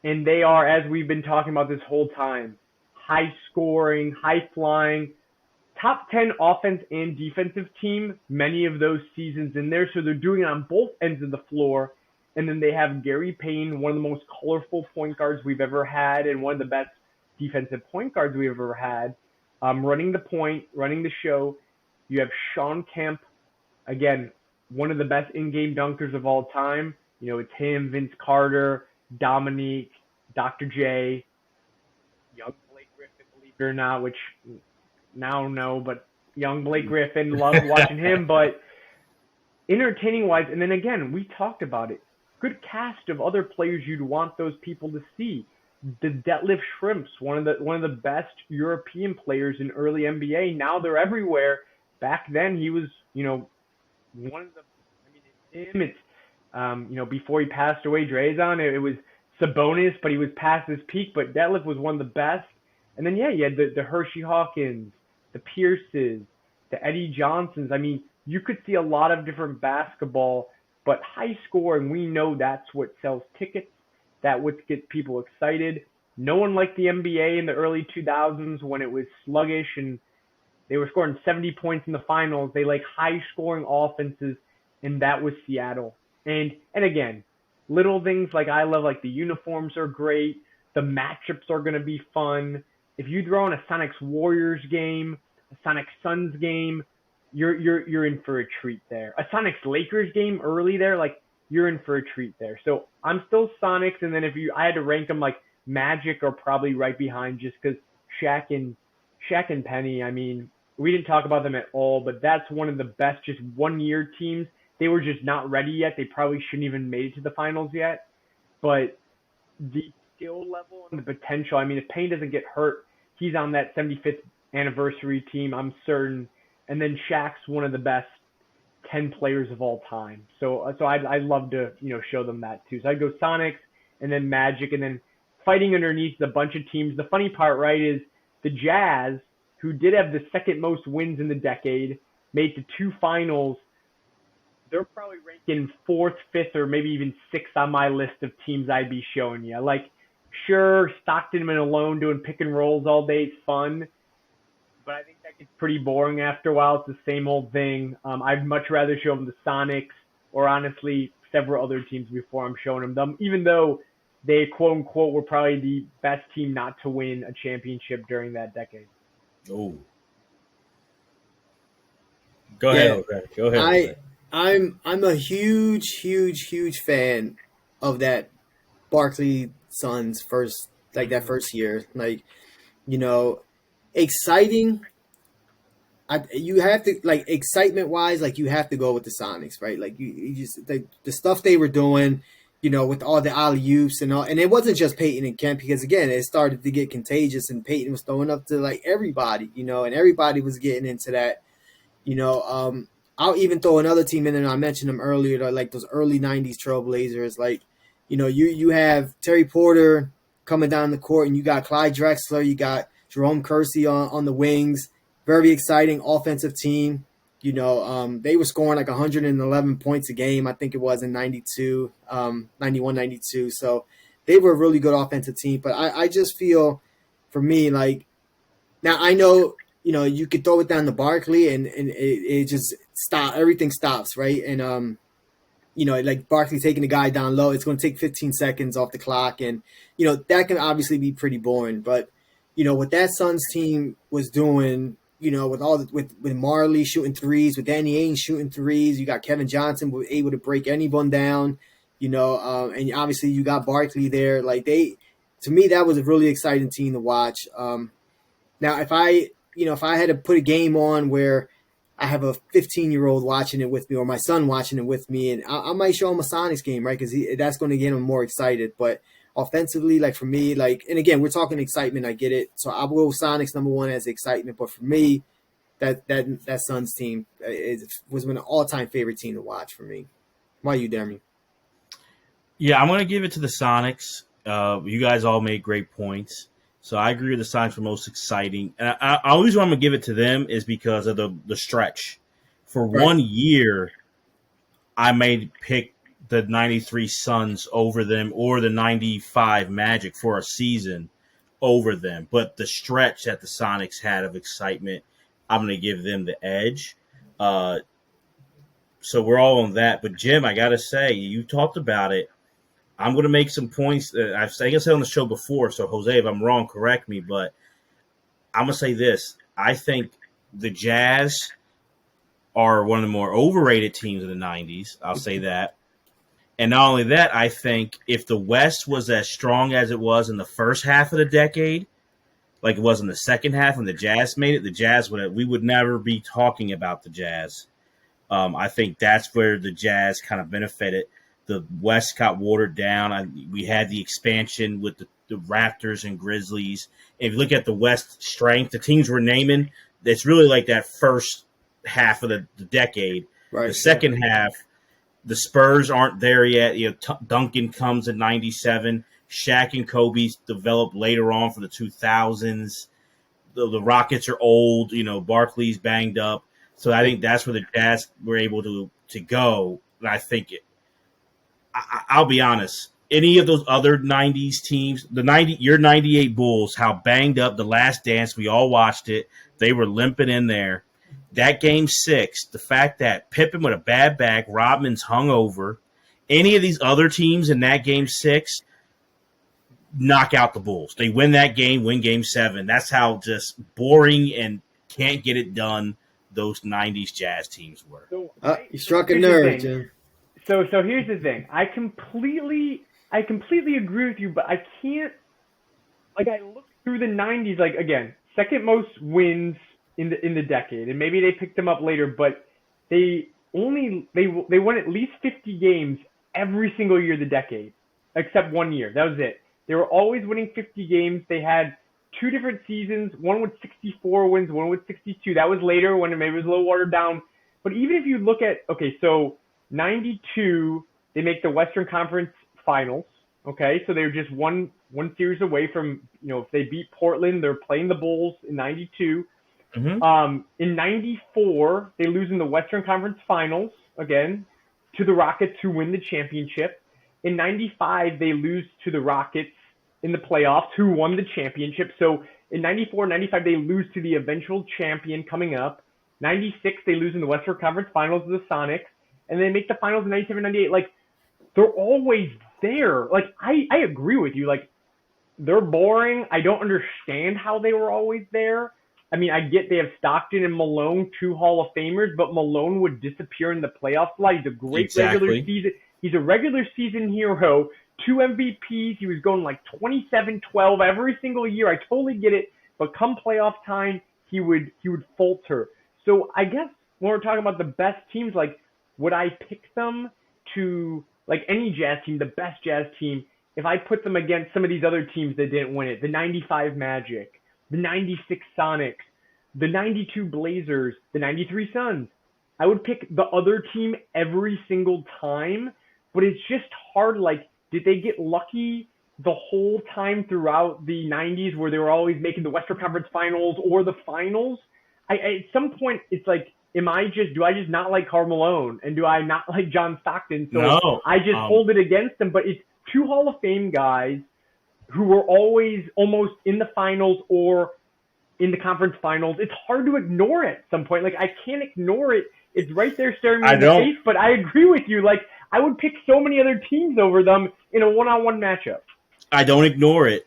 And they are, as we've been talking about this whole time, high scoring, high flying, top 10 offense and defensive team, many of those seasons in there. So they're doing it on both ends of the floor. And then they have Gary Payton, one of the most colorful point guards we've ever had, and one of the best defensive point guards we've ever had, running the point, running the show. You have Sean Kemp, again, one of the best in-game dunkers of all time. It's him, Vince Carter, Dominique, Dr. J, young Blake Griffin, believe it or not, which now no, but young Blake Griffin, loved watching him. But entertaining wise, and then again, we talked about it. Good cast of other players you'd want those people to see. The Detlef Shrimps, one of the best European players in early NBA. Now they're everywhere. Back then he was, one of the. I mean, it's him. It's before he passed away, Drazen. It was Sabonis, but he was past his peak. But Detlef was one of the best. And then you had the Hershey Hawkins, the Pierces, the Eddie Johnsons. I mean, you could see a lot of different basketball, but high scoring. We know that's what sells tickets. That would get people excited. No one liked the NBA in the early 2000s when it was sluggish and they were scoring 70 points in the finals. They like high-scoring offenses, and that was Seattle. And again, little things like I love, like the uniforms are great. The matchups are going to be fun. If you throw in a Sonics Warriors game, a Sonics Suns game, you're in for a treat there. A Sonics Lakers game early there, like you're in for a treat there. So I'm still Sonics, and then I had to rank them, like Magic are probably right behind just because Shaq and Penny. I mean, we didn't talk about them at all, but that's one of the best just one-year teams. They were just not ready yet. They probably shouldn't even made it to the finals yet. But the skill level and the potential, I mean, if Penny doesn't get hurt, he's on that 75th anniversary team, I'm certain. And then Shaq's one of the best 10 players of all time. So I'd love to, show them that too. So I'd go Sonics and then Magic and then fighting underneath the bunch of teams. The funny part, right, is the Jazz, who did have the second most wins in the decade, made the two finals. They're probably ranking 4th, 5th, or maybe even 6th on my list of teams I'd be showing you. Like, sure, Stockton and Malone doing pick and rolls all day is fun, but I think that gets pretty boring after a while. It's the same old thing. I'd much rather show them the Sonics or honestly several other teams before I'm showing them, even though they, quote-unquote, were probably the best team not to win a championship during that decade. Oh. Go ahead. Go ahead. I'm a huge fan of that Barkley Suns that first year. Like, exciting. You have to, like, excitement wise, like, you have to go with the Sonics, right? Like, you just the stuff they were doing, with all the alley-oops and all, and it wasn't just Peyton and Kemp, because again, it started to get contagious, and Peyton was throwing up to like everybody, and everybody was getting into that. I'll even throw another team in there, and I mentioned them earlier, like those early 90s Trailblazers. Like, you have Terry Porter coming down the court, and you got Clyde Drexler, you got Jerome Kersey on the wings. Very exciting offensive team. They were scoring like 111 points a game, I think it was in 92, 91, 92. So they were a really good offensive team. But I just feel, for me, like, now I know, you could throw it down to Barkley and it just everything stops, right? And, like Barkley taking the guy down low, it's going to take 15 seconds off the clock. And, that can obviously be pretty boring. But, what that Suns team was doing, with Marley shooting threes, with Danny Ainge shooting threes, you got Kevin Johnson able to break anyone down, and obviously you got Barkley there. Like, to me, that was a really exciting team to watch. Now, if I had to put a game on where I have a 15-year-old watching it with me, or my son watching it with me, and I might show him a Sonics game, right? Because that's going to get him more excited. But offensively, like, for me, like, and again, we're talking excitement, I get it. So I will go Sonics number one as excitement. But for me, that Suns team was an all-time favorite team to watch for me. Why you, Jeremy? Yeah, I'm going to give it to the Sonics. You guys all made great points. So I agree with the Sonics were most exciting. And I always want to give it to them is because of the stretch. For Right. 1 year, I may pick the 93 Suns over them, or the 95 Magic for a season over them. But the stretch that the Sonics had of excitement, I'm going to give them the edge. So we're all on that. But, Jim, I got to say, you talked about it. I'm going to make some points. I think I said on the show before, so, Jose, if I'm wrong, correct me. But I'm going to say this. I think the Jazz are one of the more overrated teams in the 90s. I'll say that. And not only that, I think if the West was as strong as it was in the first half of the decade, like it was in the second half when the Jazz made it, we would never be talking about the Jazz. I think that's where the Jazz kind of benefited. The West got watered down. We had the expansion with the Raptors and Grizzlies. If you look at the West strength, the teams we're naming, it's really like that first half of the decade. Right. The second half, the Spurs aren't there yet. Duncan comes in '97. Shaq and Kobe developed later on for the 2000s. The Rockets are old. Barkley's banged up. So I think that's where the Jazz were able to go. And I think I'll be honest. Any of those other '90s teams, your '98 Bulls, how banged up the Last Dance, we all watched it. They were limping in there. That Game 6, the fact that Pippen with a bad back, Rodman's hungover, any of these other teams in that Game 6 knock out the Bulls. They win that game, win Game 7. That's how just boring and can't get it done those '90s Jazz teams were. So you struck a nerve, Jim. So here's the thing. I completely agree with you, but I can't. Like, I look through the '90s. Like, again, second most wins in the decade, and maybe they picked them up later, but they won at least 50 games every single year of the decade, except 1 year. That was it. They were always winning 50 games. They had 2 different seasons, one with 64 wins, one with 62. That was later when maybe it was a little watered down. But even if you look at, so 92, they make the Western Conference Finals. Okay, so they were just one series away from, if they beat Portland, they're playing the Bulls in 92. Mm-hmm. In 94, they lose in the Western Conference Finals, again, to the Rockets, who win the championship. In 95, they lose to the Rockets in the playoffs, who won the championship. So in 94, 95, they lose to the eventual champion coming up. 96, they lose in the Western Conference Finals to the Sonics. And they make the finals in 97, 98. Like, they're always there. Like, I agree with you. Like, they're boring. I don't understand how they were always there. I mean, I get they have Stockton and Malone, 2 Hall of Famers, but Malone would disappear in the playoffs. He's a great regular season. He's a regular season hero, 2 MVPs. He was going like 27-12 every single year. I totally get it. But come playoff time, he would falter. So I guess when we're talking about the best teams, like, would I pick them to, like, any Jazz team, the best Jazz team, if I put them against some of these other teams that didn't win it, the 95 Magic, the 96 Sonics, the 92 Blazers, the 93 Suns. I would pick the other team every single time, but it's just hard. Like, did they get lucky the whole time throughout the 90s where they were always making the Western Conference Finals or the finals? At some point, it's like, do I just not like Karl Malone? And do I not like John Stockton? So no, I just hold it against them. But it's 2 Hall of Fame guys who were always almost in the finals or in the conference finals. It's hard to ignore it at some point. Like, I can't ignore it. It's right there staring me in the face, but I agree with you. Like, I would pick so many other teams over them in a one-on-one matchup. I don't ignore it.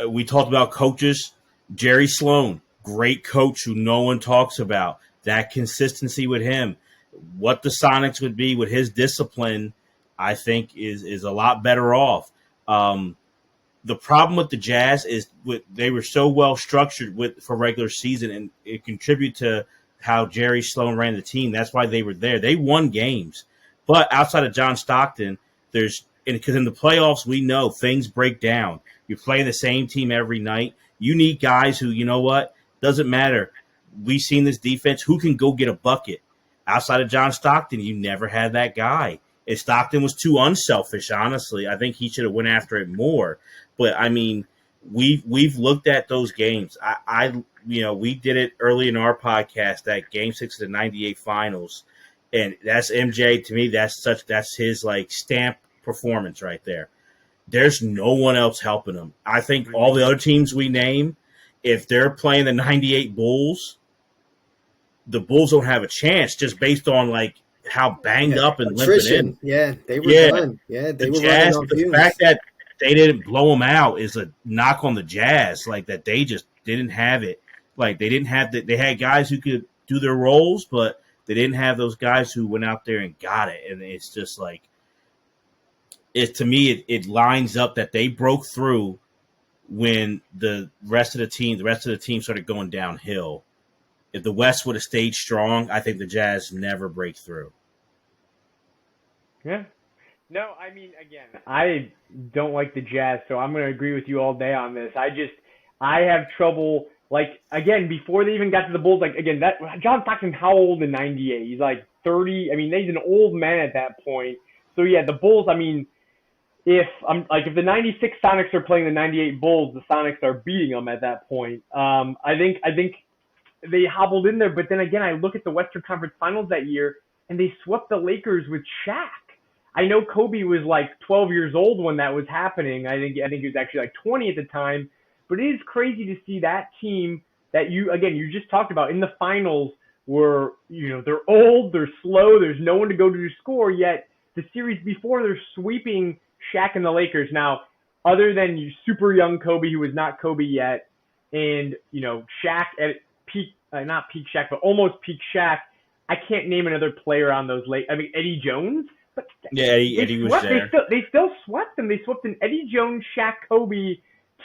We talked about coaches. Jerry Sloan, great coach who no one talks about. That consistency with him. What the Sonics would be with his discipline, I think, is a lot better off. The problem with the Jazz is they were so well structured for regular season, and it contributed to how Jerry Sloan ran the team. That's why they were there. They won games. But outside of John Stockton, because in the playoffs, we know things break down. You're playing the same team every night. You need guys who, doesn't matter. We've seen this defense. Who can go get a bucket? Outside of John Stockton, you never had that guy. And Stockton was too unselfish, honestly. I think he should have went after it more. But, I mean, we've looked at those games. We did it early in our podcast, that Game 6 of the 98 finals. And that's MJ. To me, that's his, like, stamp performance right there. There's no one else helping him. I think all the other teams we name, if they're playing the 98 Bulls, the Bulls don't have a chance just based on, like, how banged up and limping in. Yeah, they were done. Yeah, they were Jazz, running on the fumes. fact that they didn't blow them out is a knock on the Jazz, like that they just didn't have it. Like they didn't have they had guys who could do their roles, but they didn't have those guys who went out there and got it. And it's just like to me it lines up that they broke through when the rest of the team started going downhill. if the West would have stayed strong, I think the Jazz never break through. Yeah. No, I mean, again, I don't like the Jazz, so I'm going to agree with you all day on this. I have trouble, like, again, before they even got to the Bulls, like, again, that John Stockton, how old in 98? He's like 30. I mean, he's an old man at that point. So, yeah, the Bulls, I mean, if the 96 Sonics are playing the 98 Bulls, the Sonics are beating them at that point. I think they hobbled in there, but then again, I look at the Western Conference Finals that year, and they swept the Lakers with Shaq. I know Kobe was like 12 years old when that was happening. I think he was actually like 20 at the time. But it is crazy to see that team that you just talked about in the finals were, they're old, they're slow, there's no one to go to score, yet the series before they're sweeping Shaq and the Lakers. Now, other than super young Kobe, who was not Kobe yet, and, Shaq at peak, not peak Shaq, but almost peak Shaq, I can't name another player on those late. I mean, Eddie Jones. But yeah, Eddie was there. They still swept them. They swept an Eddie Jones, Shaq, Kobe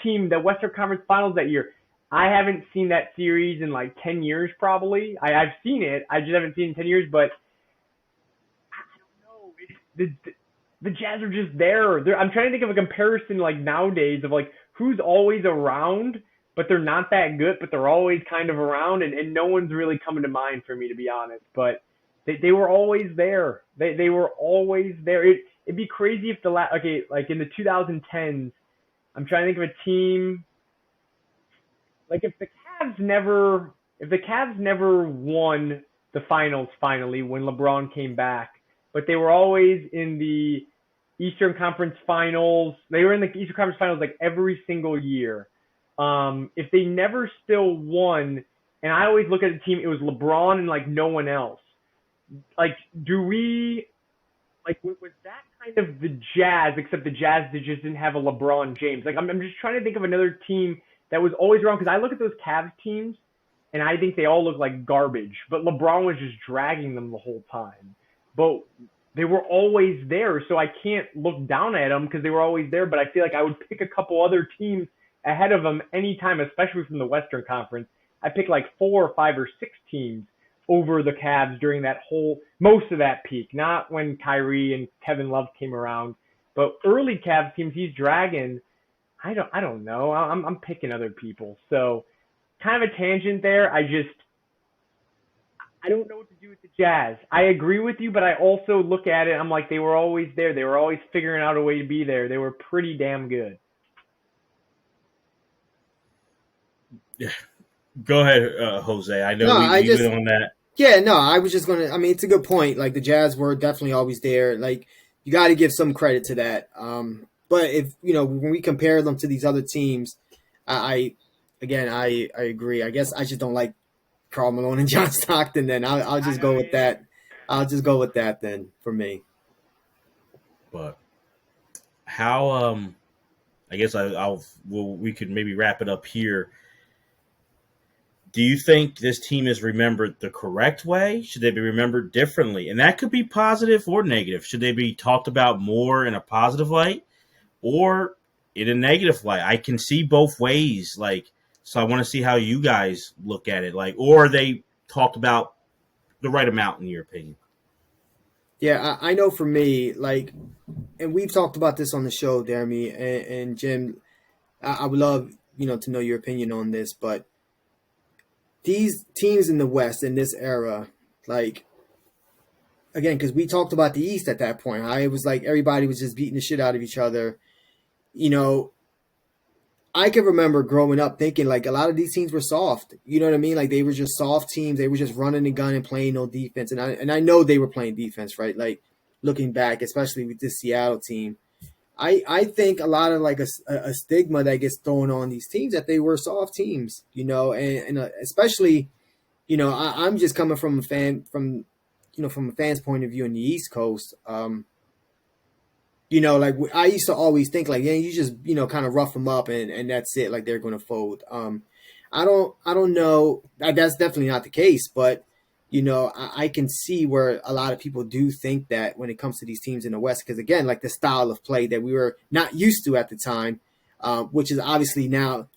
team, the Western Conference Finals that year. I haven't seen that series in like 10 years probably. I've seen it. I just haven't seen it in 10 years. But I don't know. The Jazz are just there. I'm trying to think of a comparison like nowadays of like who's always around, but they're not that good, but they're always kind of around, and no one's really coming to mind for me, to be honest. But they were always there. They were always there. It'd be crazy if like in the 2010s, I'm trying to think of a team, like if the Cavs never won the finals finally when LeBron came back, but they were always in the Eastern Conference Finals. They were in the Eastern Conference Finals like every single year. If they never still won, and I always look at the team, it was LeBron and like no one else. Like, was that kind of the Jazz, except the Jazz that just didn't have a LeBron James? Like, I'm just trying to think of another team that was always around, because I look at those Cavs teams, and I think they all look like garbage, but LeBron was just dragging them the whole time. But they were always there, so I can't look down at them because they were always there, but I feel like I would pick a couple other teams ahead of them anytime, especially from the Western Conference. I pick like 4 or 5 or 6 teams over the Cavs during most of that peak, not when Kyrie and Kevin Love came around, but early Cavs teams he's dragging. I don't know. I'm picking other people. So kind of a tangent there. I don't know what to do with the Jazz. I agree with you, but I also look at it, I'm like, they were always there. They were always figuring out a way to be there. They were pretty damn good. Yeah. Go ahead, Jose. I know we went on that. Yeah, no, I was just going to – I mean, it's a good point. Like, the Jazz were definitely always there. Like, you got to give some credit to that. But if, when we compare them to these other teams, I agree. I guess I just don't like Karl Malone and John Stockton then. I'll just go with that. I'll just go with that then for me. But how I guess we could maybe wrap it up here. Do you think this team is remembered the correct way? Should they be remembered differently? And that could be positive or negative. Should they be talked about more in a positive light or in a negative light? I can see both ways. So I want to see how you guys look at it. Or are they talked about the right amount in your opinion? Yeah, I know for me, and we've talked about this on the show, Jeremy and Jim. I would love, to know your opinion on this, but these teams in the West in this era, again, because we talked about the East at that point. It was like everybody was just beating the shit out of each other. I can remember growing up thinking a lot of these teams were soft. You know what I mean? They were just soft teams. They were just running the gun and playing no defense. And I know they were playing defense, right? Looking back, especially with this Seattle team. I think a lot of a stigma that gets thrown on these teams that they were soft teams, and especially, I'm just coming from a fan's point of view in the East Coast. I used to always think you just, kind of rough them up and that's it. They're going to fold. I don't know. That's definitely not the case, but I can see where a lot of people do think that when it comes to these teams in the West, because again, the style of play that we were not used to at the time, which is obviously now,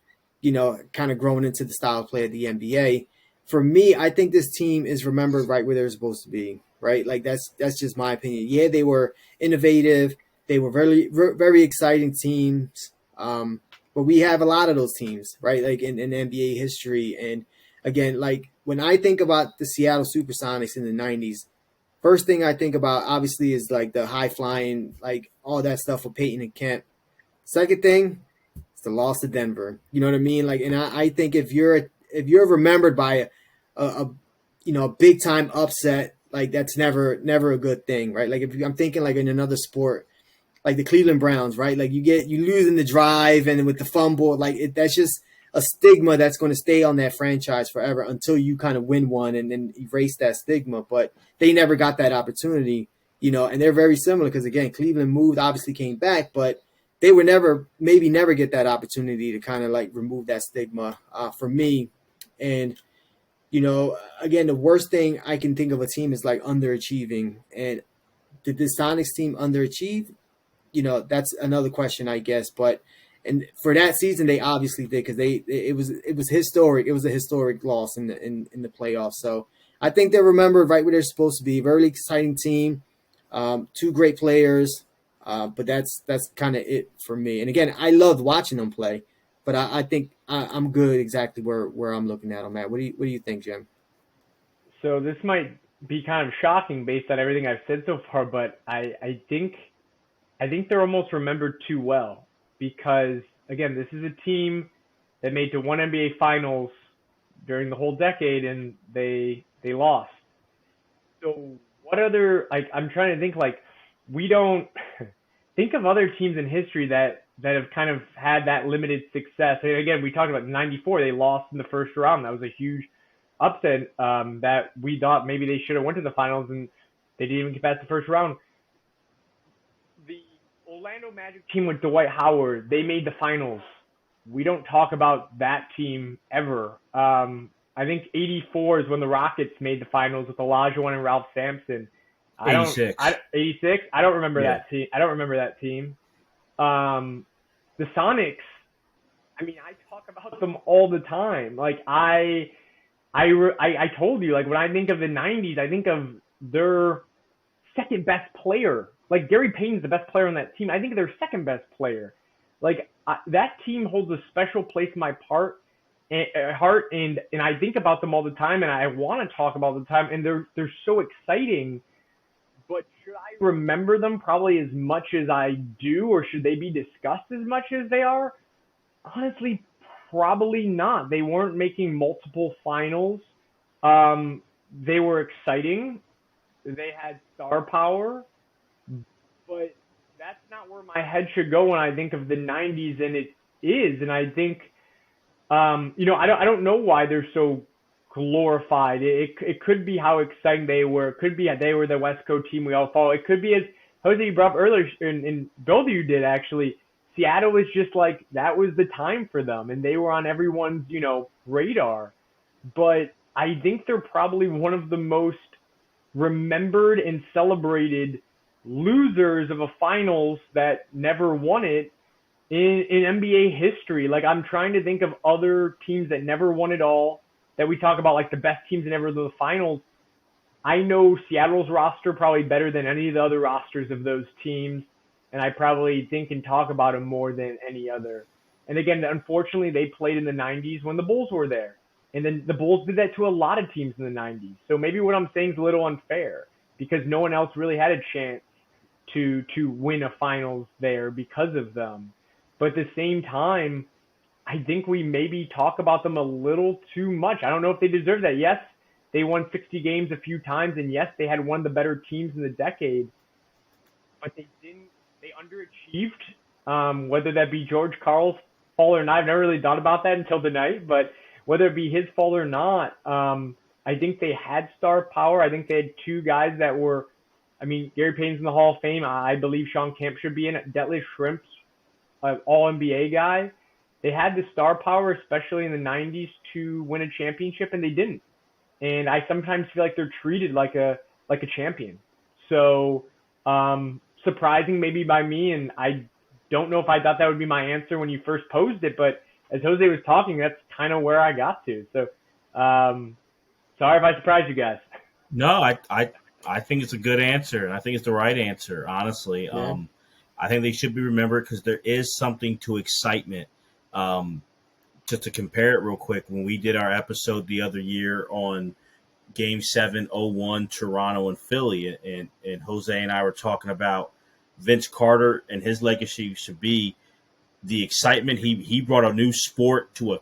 kind of growing into the style of play of the NBA. for me, I think this team is remembered right where they're supposed to be, right? Like that's just my opinion. Yeah, they were innovative. They were very exciting teams. But we have a lot of those teams, right? Like in NBA history. And again, like when I think about the Seattle SuperSonics in the 90's, first thing I think about obviously is like the high flying, like all that stuff with Peyton and Kemp. Second thing, it's the loss to Denver. You know what I mean? Like, and I think if you're remembered by a a big time upset, like that's never a good thing, right? Like if I'm thinking like in another sport, like the Cleveland Browns, right? Like you lose in the drive and with the fumble, like that's just a stigma that's going to stay on that franchise forever until you kind of win one and then erase that stigma. But they never got that opportunity, and they're very similar because again, Cleveland moved, obviously came back, but they would never get that opportunity to kind of like remove that stigma for me. And again, the worst thing I can think of a team is like underachieving. And did the Sonics team underachieve? That's another question, I guess. But and for that season, they obviously did because it was historic. It was a historic loss in the playoffs. So I think they're remembered right where they're supposed to be. Very exciting team, two great players. But that's kind of it for me. And again, I loved watching them play. But I think I'm good exactly where I'm looking at them at. What do you think, Jim? So this might be kind of shocking based on everything I've said so far, but I think they're almost remembered too well because again, this is a team that made to one NBA Finals during the whole decade and they lost. So what other I'm trying to think we don't think of other teams in history that have kind of had that limited success. And again, we talked about '94. They lost in the first round. That was a huge upset that we thought maybe they should have went to the finals, and they didn't even get past the first round. The Orlando Magic team with Dwight Howard, they made the finals. We don't talk about that team ever. I think '84 is when the Rockets made the finals with Olajuwon and Ralph Sampson. 86. 86. I don't remember that team. I don't remember that team. The Sonics, I talk about them all the time. Like I told you, like when I think of the 90's, I think of their second best player. Like Gary Payton's the best player on that team. I think their second best player. Like that team holds a special place in my heart, and I think about them all the time, and I want to talk about them all the time, and they're so exciting. But should I remember them probably as much as I do, or should they be discussed as much as they are? Honestly, probably not. They weren't making multiple finals. They were exciting. They had star power. But that's not where my head should go when I think of the 90's, and it is. And I think, I don't know why they're so glorified. It could be how exciting they were. It could be they were the West Coast team we all follow. It could be, as Jose brought up earlier, and both of you did actually, Seattle was just like, that was the time for them, and they were on everyone's, radar. But I think they're probably one of the most remembered and celebrated losers of a finals that never won it in NBA history. Like, I'm trying to think of other teams that never won it all, that we talk about, like the best teams that never won the finals. I know Seattle's roster probably better than any of the other rosters of those teams, and I probably think and talk about them more than any other. And again, unfortunately, they played in the 90's when the Bulls were there. And then the Bulls did that to a lot of teams in the 90's. So maybe what I'm saying is a little unfair because no one else really had a chance to win a finals there because of them. But at the same time, I think we maybe talk about them a little too much. I don't know if they deserve that. Yes, they won 60 games a few times, and yes, they had one of the better teams in the decade. But they underachieved, whether that be George Karl's fault or not. I've never really thought about that until tonight, but whether it be his fault or not, I think they had star power. I think they had two guys that were, Gary Payton's in the Hall of Fame. I believe Sean Kemp should be in it. Detlef Shrimp's an all-NBA guy. They had the star power, especially in the 90's, to win a championship, and they didn't. And I sometimes feel like they're treated like a champion. So surprising maybe by me, and I don't know if I thought that would be my answer when you first posed it, but as Jose was talking, that's kind of where I got to. So Sorry if I surprised you guys. No, I think it's a good answer. I think it's the right answer, honestly. Yeah. I think they should be remembered because there is something to excitement. Just to compare it real quick, when we did our episode the other year on Game 7, 0-1, Toronto and Philly, and Jose and I were talking about Vince Carter and his legacy should be the excitement. He brought a new sport to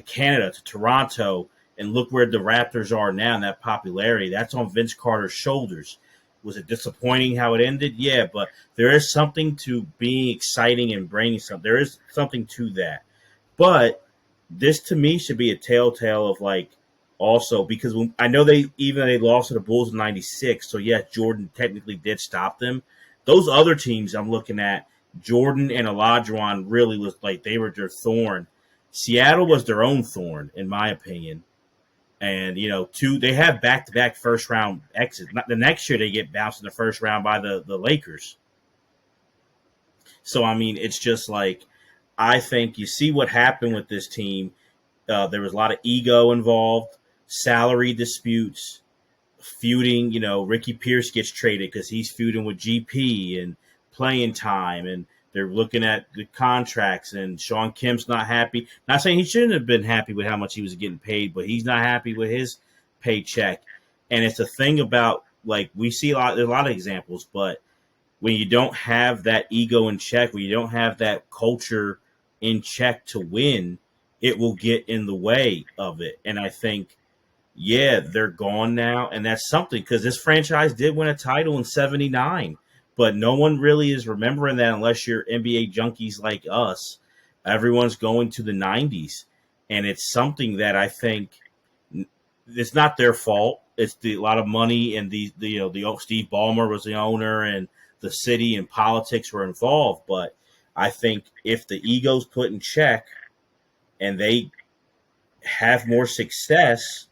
Canada, to Toronto, and look where the Raptors are now in that popularity. That's on Vince Carter's shoulders. Was it disappointing how it ended? Yeah, but there is something to being exciting and bringing something. There is something to that. But this to me should be a telltale of like also because I know they lost to the Bulls in '96. So yeah, Jordan technically did stop them. Those other teams I'm looking at, Jordan and Olajuwon really was like they were their thorn. Seattle was their own thorn, in my opinion. And they have back-to-back first-round exits. The next year they get bounced in the first round by the Lakers. So I mean, it's just like I think you see what happened with this team. There was a lot of ego involved, salary disputes, feuding. Ricky Pierce gets traded because he's feuding with GP and playing time, and they're looking at the contracts. And Sean Kemp's not happy. Not saying he shouldn't have been happy with how much he was getting paid, but he's not happy with his paycheck. And it's a thing about like we see there's a lot of examples, but when you don't have that ego in check, when you don't have that culture in check to win, it will get in the way of it. And I think, yeah, they're gone now. And that's something because this franchise did win a title in '79, but no one really is remembering that unless you're NBA junkies like us. Everyone's going to the 90's. And it's something that I think it's not their fault. It's a lot of money and the Steve Ballmer was the owner and the city and politics were involved. But I think if the ego's put in check and they have more success,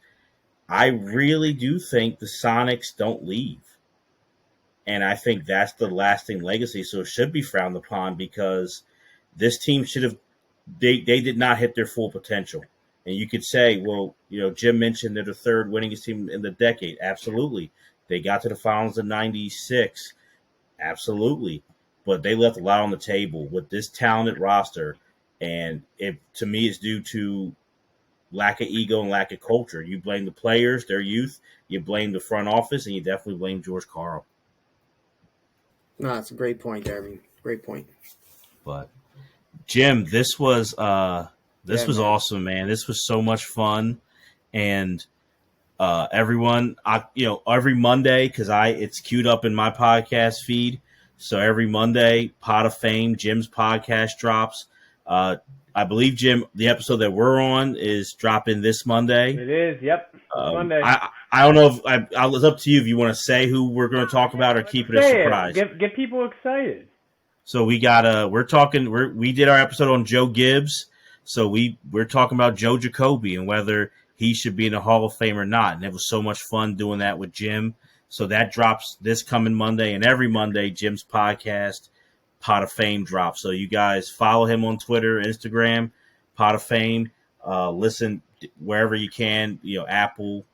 I really do think the Sonics don't leave. And I think that's the lasting legacy. So it should be frowned upon because this team should have they did not hit their full potential. And you could say, well, Jim mentioned they're the third winningest team in the decade. Absolutely. They got to the finals in '96. Absolutely. But they left a lot on the table with this talented roster. And to me, it's due to lack of ego and lack of culture. You blame the players, their youth. You blame the front office, and you definitely blame George Karl. No, that's a great point, Darby. Great point. But Jim, this was awesome, man. This was so much fun, and everyone, every Monday because it's queued up in my podcast feed. So every Monday, Pot of Fame, Jim's podcast drops. I believe, Jim, the episode that we're on is dropping this Monday. It is, yep. Monday. I don't know if it's up to you if you want to say who we're going to talk about or keep it a surprise. Get people excited. So we got we did our episode on Joe Gibbs. So we're talking about Joe Jacoby and whether he should be in the Hall of Fame or not. And it was so much fun doing that with Jim. So that drops this coming Monday, and every Monday Jim's podcast, Pot of Fame, drops. So you guys follow him on Twitter, Instagram, Pot of Fame. Listen wherever you can, Apple,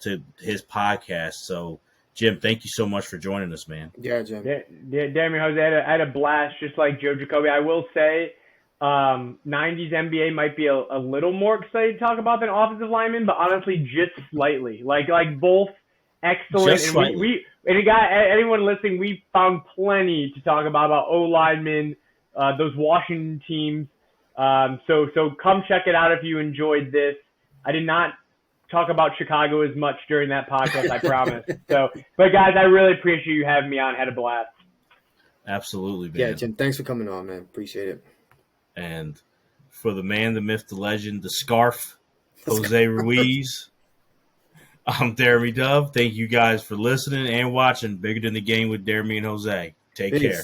to his podcast. So Jim, thank you so much for joining us, man. Yeah, Jim. Damn, Jose, I had a blast just like Joe Jacoby. I will say 90's NBA might be a little more excited to talk about than offensive linemen, but honestly just slightly. Like both excellent. Just and anyone listening, we found plenty to talk about O-linemen, those Washington teams. So come check it out if you enjoyed this. I did not talk about Chicago as much during that podcast, I promise. But guys, I really appreciate you having me on. Had a blast. Absolutely, man. Yeah, Jim, thanks for coming on, man. Appreciate it. And for the man, the myth, the legend, the scarf, Jose Ruiz, I'm Jeremy Dove. Thank you guys for listening and watching Bigger Than the Game with Jeremy and Jose. Take care.